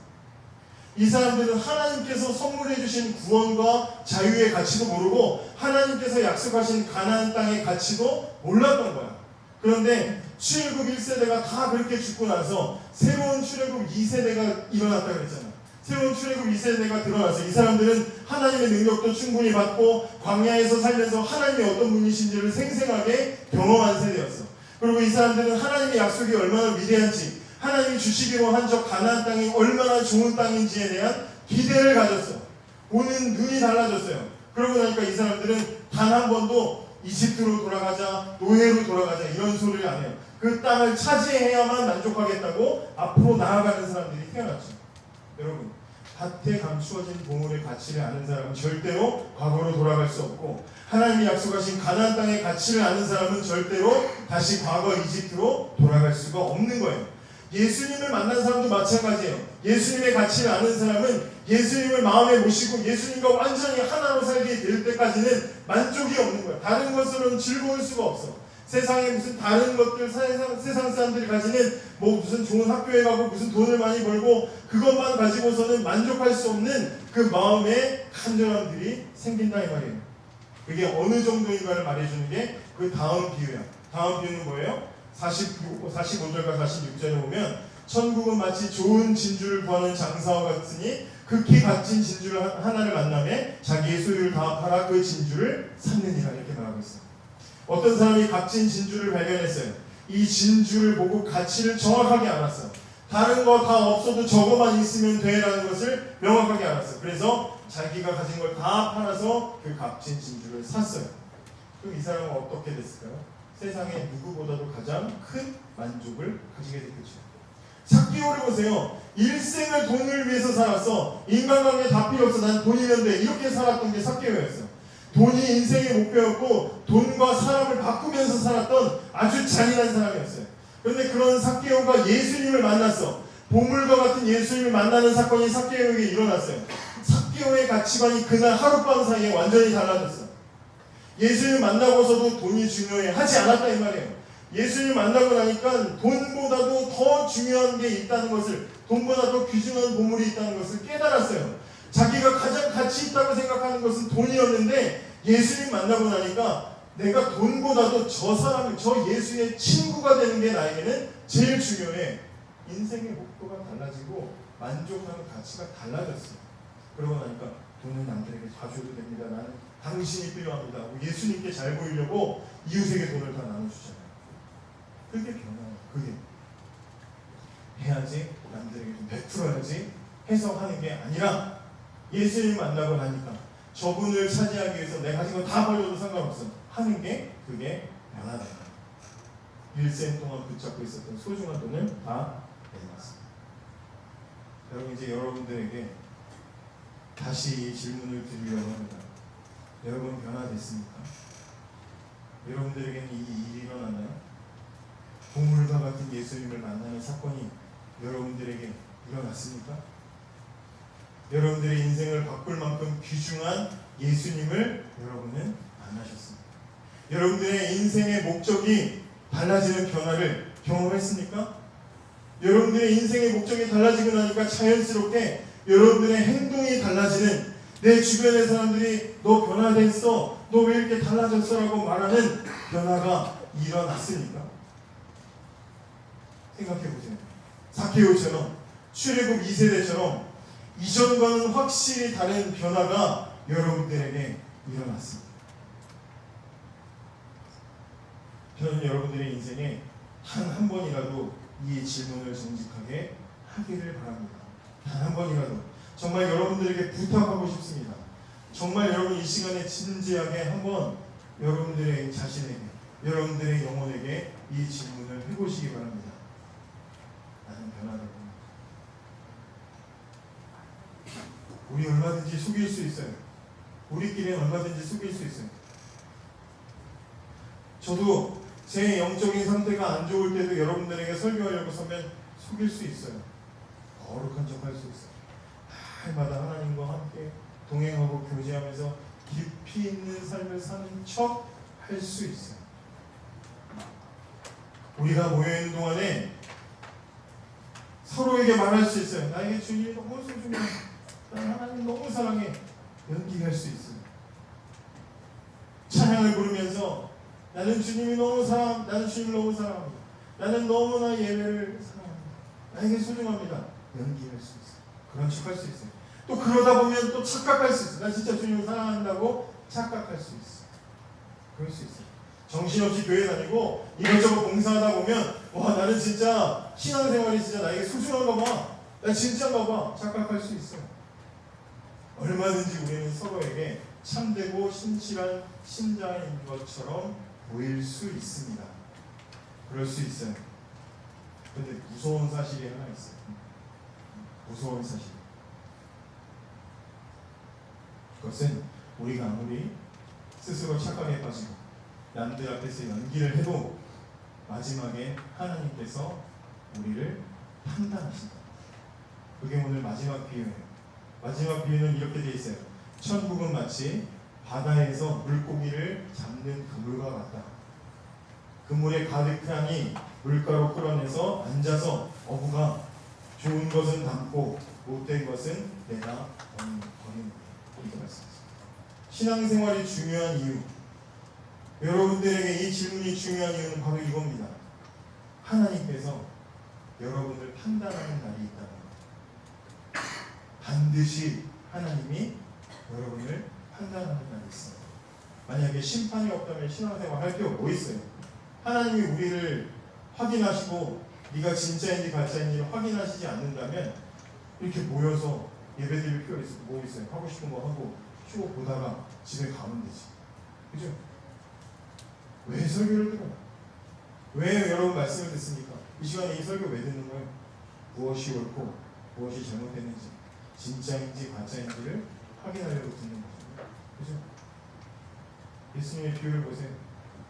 이 사람들은 하나님께서 선물해 주신 구원과 자유의 가치도 모르고 하나님께서 약속하신 가나안 땅의 가치도 몰랐던 거야. 그런데 출애굽 1세대가 다 그렇게 죽고 나서 새로운 출애굽 2세대가 일어났다고 그랬잖아. 새로운 출애굽 2세대가 드러나서 이 사람들은 하나님의 능력도 충분히 받고 광야에서 살면서 하나님이 어떤 분이신지를 생생하게 경험한 세대였어. 그리고 이 사람들은 하나님의 약속이 얼마나 위대한지 하나님이 주시기로 한 저 가나안 땅이 얼마나 좋은 땅인지에 대한 기대를 가졌어. 보는 눈이 달라졌어요. 그러고 나니까 이 사람들은 단 한 번도 이집트로 돌아가자, 노예로 돌아가자 이런 소리를 안 해요. 그 땅을 차지해야만 만족하겠다고 앞으로 나아가는 사람들이 태어났죠. 여러분, 밭에 감추어진 보물의 가치를 아는 사람은 절대로 과거로 돌아갈 수 없고 하나님이 약속하신 가나안 땅의 가치를 아는 사람은 절대로 다시 과거 이집트로 돌아갈 수가 없는 거예요. 예수님을 만난 사람도 마찬가지예요. 예수님의 가치를 아는 사람은 예수님을 마음에 모시고 예수님과 완전히 하나로 살게 될 때까지는 만족이 없는 거예요. 다른 것으로는 즐거울 수가 없어. 세상에 무슨 다른 것들, 세상 사람들이 가지는 뭐 무슨 좋은 학교에 가고 무슨 돈을 많이 벌고 그것만 가지고서는 만족할 수 없는 그 마음의 간절함들이 생긴다 이 말이에요. 그게 어느 정도인가를 말해주는 게 그 다음 비유야. 다음 비유는 뭐예요? 45절과 46절에 보면 천국은 마치 좋은 진주를 구하는 장사와 같으니 극히 값진 진주를 하나를 만나매 자기의 소유를 다 팔아 그 진주를 샀느니라 이렇게 말하고 있어요. 어떤 사람이 값진 진주를 발견했어요. 이 진주를 보고 가치를 정확하게 알았어요. 다른 거 다 없어도 저거만 있으면 돼라는 것을 명확하게 알았어요. 그래서 자기가 가진 걸 다 팔아서 그 값진 진주를 샀어요. 그럼 이 사람은 어떻게 됐을까요? 세상에 누구보다도 가장 큰 만족을 가지게 됐겠죠. 삭개오를 보세요. 일생을 돈을 위해서 살았어. 인간관계 다 필요 없어. 난 돈이면 돼. 이렇게 살았던 게 삭개오였어. 돈이 인생의 목표였고 돈과 사람을 바꾸면서 살았던 아주 잔인한 사람이었어요. 그런데 그런 삭개오가 예수님을 만났어. 보물과 같은 예수님을 만나는 사건이 삭개오에게 일어났어요. 삭개오의 가치관이 그날 하룻밤 사이에 완전히 달라졌어. 예수님 만나고서도 돈이 중요해 하지 않았다 이 말이에요. 예수님 만나고 나니까 돈보다도 더 중요한 게 있다는 것을, 돈보다 더 귀중한 보물이 있다는 것을 깨달았어요. 자기가 가장 가치 있다고 생각하는 것은 돈이었는데 예수님 만나고 나니까 내가 돈보다도 저 사람, 저 예수의 친구가 되는 게 나에게는 제일 중요해. 인생의 목표가 달라지고 만족하는 가치가 달라졌어요. 그러고 나니까 돈은 남들에게 다 줘도 됩니다. 나는 당신이 필요합니다. 예수님께 잘 보이려고 이웃에게 돈을 다 나눠주잖아요. 그게 변화예요. 그게 해야지, 남들에게 좀 베풀어야지 해서 하는 게 아니라 예수님 만나고 나니까 저분을 차지하기 위해서 내가 가진 거 다 버려도 상관없어 하는 게, 그게 변화다. 일생 동안 붙잡고 있었던 소중한 돈을 다 내놨습니다. 여러분, 이제 여러분들에게 다시 이 질문을 드리려고 합니다. 여러분 변화됐습니까? 여러분들에게는 이 일이 일어나나요? 보물과 같은 예수님을 만나는 사건이 여러분들에게 일어났습니까? 여러분들의 인생을 바꿀 만큼 귀중한 예수님을 여러분은 만나셨습니다. 여러분들의 인생의 목적이 달라지는 변화를 경험했습니까? 여러분들의 인생의 목적이 달라지고 나니까 자연스럽게 여러분들의 행동이 달라지는, 내 주변의 사람들이 너 변화됐어, 너 왜 이렇게 달라졌어 라고 말하는 변화가 일어났습니까? 생각해보세요. 삭개오처럼, 출애굽 2세대처럼 이전과는 확실히 다른 변화가 여러분들에게 일어났습니다. 저는 여러분들의 인생에 한 번이라도 이 질문을 정직하게 하기를 바랍니다. 단 한 번이라도 정말 여러분들에게 부탁하고 싶습니다. 정말 여러분 이 시간에 진지하게 한번 여러분들의 자신에게, 여러분들의 영혼에게 이 질문을 해보시기 바랍니다. 나는 변화되고, 우리 얼마든지 속일 수 있어요. 우리끼리는 얼마든지 속일 수 있어요. 저도 제 영적인 상태가 안 좋을 때도 여러분들에게 설교하려고 서면 속일 수 있어요. 거룩한 척 할 수 있어요. 날마다 하나님과 함께 동행하고 교제하면서 깊이 있는 삶을 사는 척 할 수 있어요. 우리가 모여있는 동안에 서로에게 말할 수 있어요. 나에게 주님이 너무 소중해, 난 하나님 너무 사랑해, 연기할 수 있어요. 찬양을 부르면서 나는 주님이 너무 사랑, 나는 주님을 너무 사랑합니다, 나는 너무나 예배를 사랑합니다, 나에게 소중합니다, 연기할 수 있어요. 그런 척 할 수 있어요. 또 그러다 보면 또 착각할 수 있어요. 나 진짜 주님을 사랑한다고 착각할 수 있어요. 그럴 수 있어요. 정신없이 교회 다니고 이것저것 봉사하다 보면 와, 나는 진짜 신앙생활이 진짜 나에게 소중한가 봐, 나 진짜인가 봐 착각할 수 있어요. 얼마든지 우리는 서로에게 참되고 신실한 신자인 것처럼 보일 수 있습니다. 그럴 수 있어요. 그런데 무서운 사실이 하나 있어요. 무서운 사실. 그것은 우리가 아무리 스스로 착각에 빠지고 남들 앞에서 연기를 해도 마지막에 하나님께서 우리를 판단하신다. 그게 오늘 마지막 비유예요. 마지막 비유는 이렇게 되어 있어요. 천국은 마치 바다에서 물고기를 잡는 그물과 같다. 그물에 가득하니 물가로 끌어내서 앉아서 어부가 좋은 것은 담고 못된 것은 내다 버리는 이렇게 말씀하셨습니다. 신앙생활이 중요한 이유, 여러분들에게 이 질문이 중요한 이유는 바로 이겁니다. 하나님께서 여러분을 판단하는 날이 있다는 것. 반드시 하나님이 여러분을 판단하는 날이 있습니다. 만약에 심판이 없다면 신앙생활 할 필요 뭐 있어요? 하나님이 우리를 확인하시고 네가 진짜인지 가짜인지 확인하시지 않는다면 이렇게 모여서 예배드릴 필요 뭐 있어요? 하고 싶은 거 하고 쇼 보다가 집에 가면 되지. 그죠? 왜 설교를 들어요? 왜 여러분 말씀을 듣습니까? 이 시간에 이 설교 왜 듣는 거예요? 무엇이 옳고 무엇이 잘못됐는지, 진짜인지 가짜인지를 확인하려고 듣는 거죠. 그죠? 예수님의 비유를 보세요.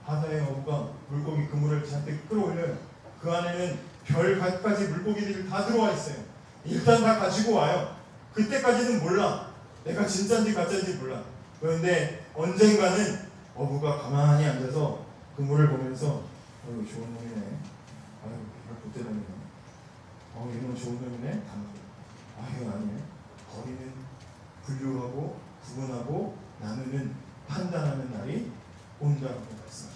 바다의 어부가 물고기 그물을 잔뜩 끌어올려요. 그 안에는 별 갖가지 물고기들이 다 들어와 있어요. 일단 다 가지고 와요. 그때까지는 몰라. 내가 진짜인지 가짜인지 몰라. 그런데 언젠가는 어부가 가만히 앉아서 그물을 보면서 어휴 좋은 놈이네. 아유 이거 못되다니네. 이놈 좋은 놈이네. 이건 아니네. 거리는 분류하고 구분하고 나누는 판단하는 날이 온다고 말씀하십니다.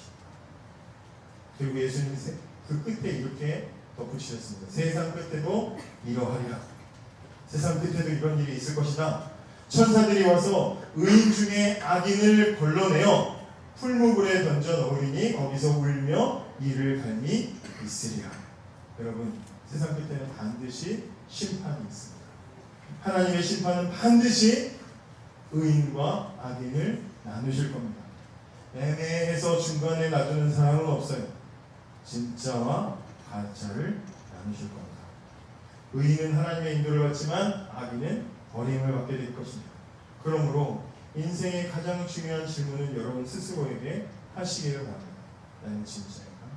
그리고 예수님이 그 끝에 이렇게 덧붙이셨습니다. 세상 끝에도 이러하리라. 세상 끝에도 이런 일이 있을 것이다. 천사들이 와서 의인 중에 악인을 걸러내어 풀무불에 던져 넣으리니 거기서 울며 이를 갈미 있으리라. 여러분, 세상 끝에는 반드시 심판이 있습니다. 하나님의 심판은 반드시 의인과 악인을 나누실 겁니다. 애매해서 중간에 놔두는 사람은 없어요. 진짜와 가짜를 나누실 겁니다. 의인은 하나님의 인도를 받지만 악인은 버림을 받게 될 것입니다. 그러므로 인생의 가장 중요한 질문은 여러분 스스로에게 하시기를 바랍니다. 나는 진짜인가?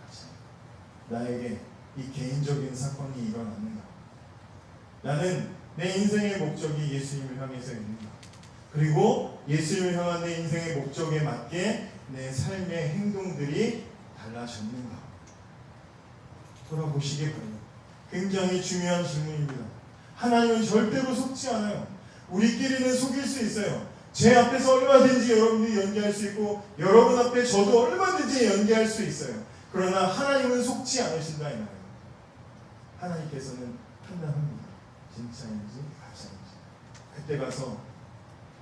가짜인가? 나에게 이 개인적인 사건이 일어났는가? 나는 내 인생의 목적이 예수님을 향해서 있는가? 그리고 예수님을 향한 내 인생의 목적에 맞게 내 삶의 행동들이 달라졌는가? 돌아보시기 바랍니다. 굉장히 중요한 질문입니다. 하나님은 절대로 속지 않아요. 우리끼리는 속일 수 있어요. 제 앞에서 얼마든지 여러분들이 연기할 수 있고 여러분 앞에 저도 얼마든지 연기할 수 있어요. 그러나 하나님은 속지 않으신다 이 말이에요. 하나님께서는 판단합니다. 진짜인지 가짜인지. 그때 가서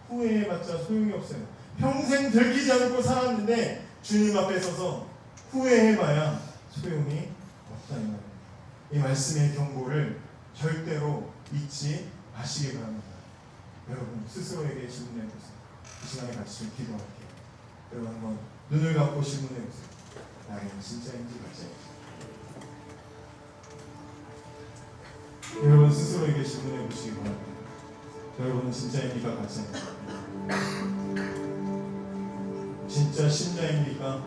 후회해봤자 소용이 없어요. 평생 들키지 않고 살았는데 주님 앞에 서서 후회해봐야 소용이 없다 이 말이에요. 이 말씀의 경고를 절대로 잊지 마시기 바랍니다. 여러분 스스로에게 질문해보세요. 이 시간에 같이 좀 기도할게요. 여러분 한번 눈을 감고 질문해보세요. 나는 진짜인지 가짜인지. 여러분 스스로에게 질문해보시기 바랍니다. 여러분은 진짜입니까 가짜입니까? 진짜 신자입니까?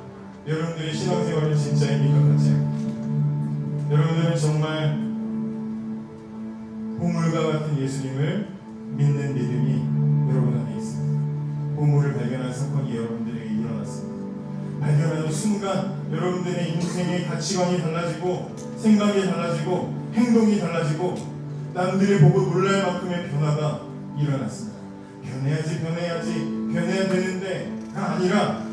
여러분들의 신앙생활은 진짜입니까 가짜입니까? 여러분들은 정말 보물과 같은 예수님을 믿는 믿음이 여러분 안에 있습니다. 보물을 발견한 사건이 여러분들에게 일어났습니다. 발견하는 순간 여러분들의 인생의 가치관이 달라지고 생각이 달라지고 행동이 달라지고 남들이 보고 놀랄 만큼의 변화가 일어났습니다. 변해야 되는데가 아니라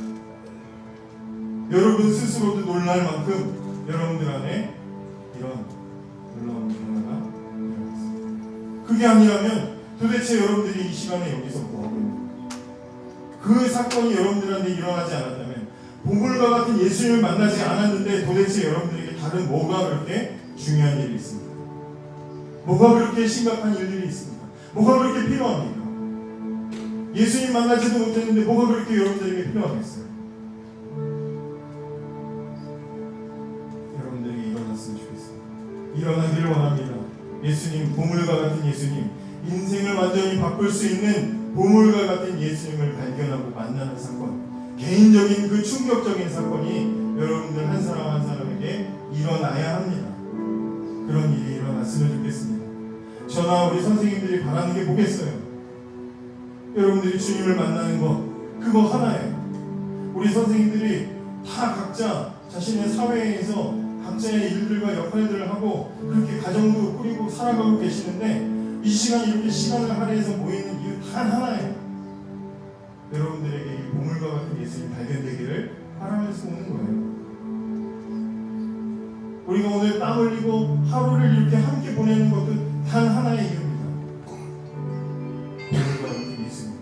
여러분 스스로도 놀랄 만큼 여러분들 안에 이런 놀라운 변화가 일어났습니다. 그게 아니라면 도대체 여러분들이 이 시간에 여기서 뭐하고 있는 거예요? 그 사건이 여러분들한테 일어나지 않았다면 보물과 같은 예수님을 만나지 않았는데 도대체 여러분들에게 다른 뭐가 그렇게 중요한 일이 있습니까? 뭐가 그렇게 심각한 일들이 있습니까? 뭐가 그렇게 필요합니까? 예수님 만나지도 못했는데 뭐가 그렇게 여러분들에게 필요하겠어요? 여러분들에게 일어났으면 좋겠습니다. 일어나기를 원합니다. 예수님, 보물과 같은 예수님, 인생을 완전히 바꿀 수 있는 보물과 같은 예수님을 발견하고 만나는 사건, 개인적인 그 충격적인 사건이 여러분들 한 사람 한 사람에게 일어나야 합니다. 그런 일이 일어났으면 좋겠습니다. 저나 우리 선생님들이 바라는 게 뭐겠어요? 여러분들이 주님을 만나는 것, 그거 하나예요. 우리 선생님들이 다 각자 자신의 사회에서 각자의 일들과 역할들을 하고 그렇게 가정도 꾸리고 살아가고 계시는데 이 시간 이렇게 시간을 할애해서 모이는 이유 단 하나예요. 여러분들에게 이 보물과 같은 예수님 발견되기를 바라면서 오는 거예요. 우리가 오늘 땀 흘리고 하루를 이렇게 함께 보내는 것도 단 하나의 이유입니다. 보물과 같은 예수님,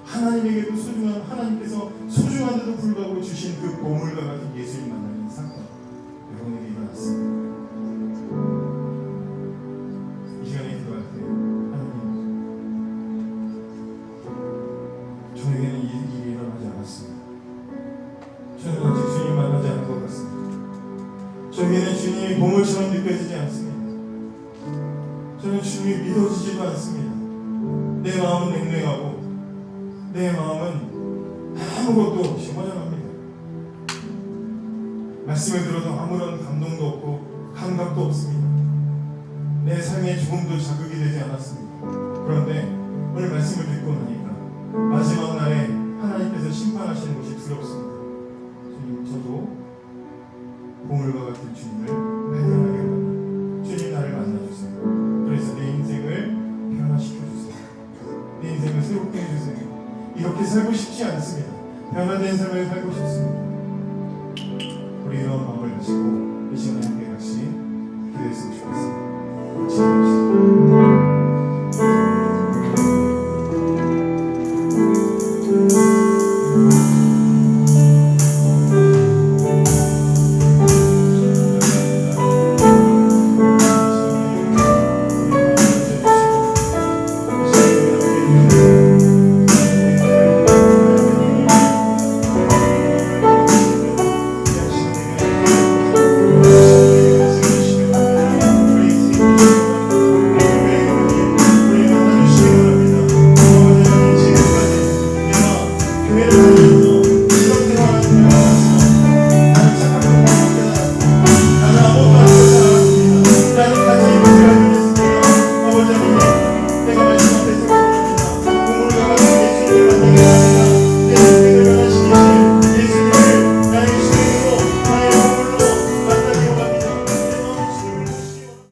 하나님에게도 소중한, 하나님께서 소중한데도 불구하고 주신 그 보물과 같은 예수님 만나는 사건 여러분에게 일어났습니다. 이 시간에 기도할 때 하나님, 저에게는 이 일이 일어나지 않았습니다. 저는 아직 주님 저에게는 주님이 보물처럼 느껴지지 않습니다. 저는 주님이 믿어지지도 않습니다. 내 마음은 냉랭하고 내 마음은 아무것도 없이 허전합니다. 말씀을 들어도 아무런 감동도 없고 감각도 없습니다. 내 삶에 조금도 자극이 되지 않았습니다. 그런데 오늘 말씀을 듣고 나니까 마지막 날에 하나님께서 심판하시는 것이 두렵습니다. 주님, 저도 보물과 같은 주님을 발견하게 합니다. 주님, 나를 만나주세요. 그래서 내 인생을 변화시켜주세요. 내 인생을 새롭게 해주세요. 이렇게 살고 싶지 않습니다. 변화된 삶을 살고 싶습니다. 우리 이런 마음을 가지고 이 시간에 함께 같이 기도했으면 좋겠습니다.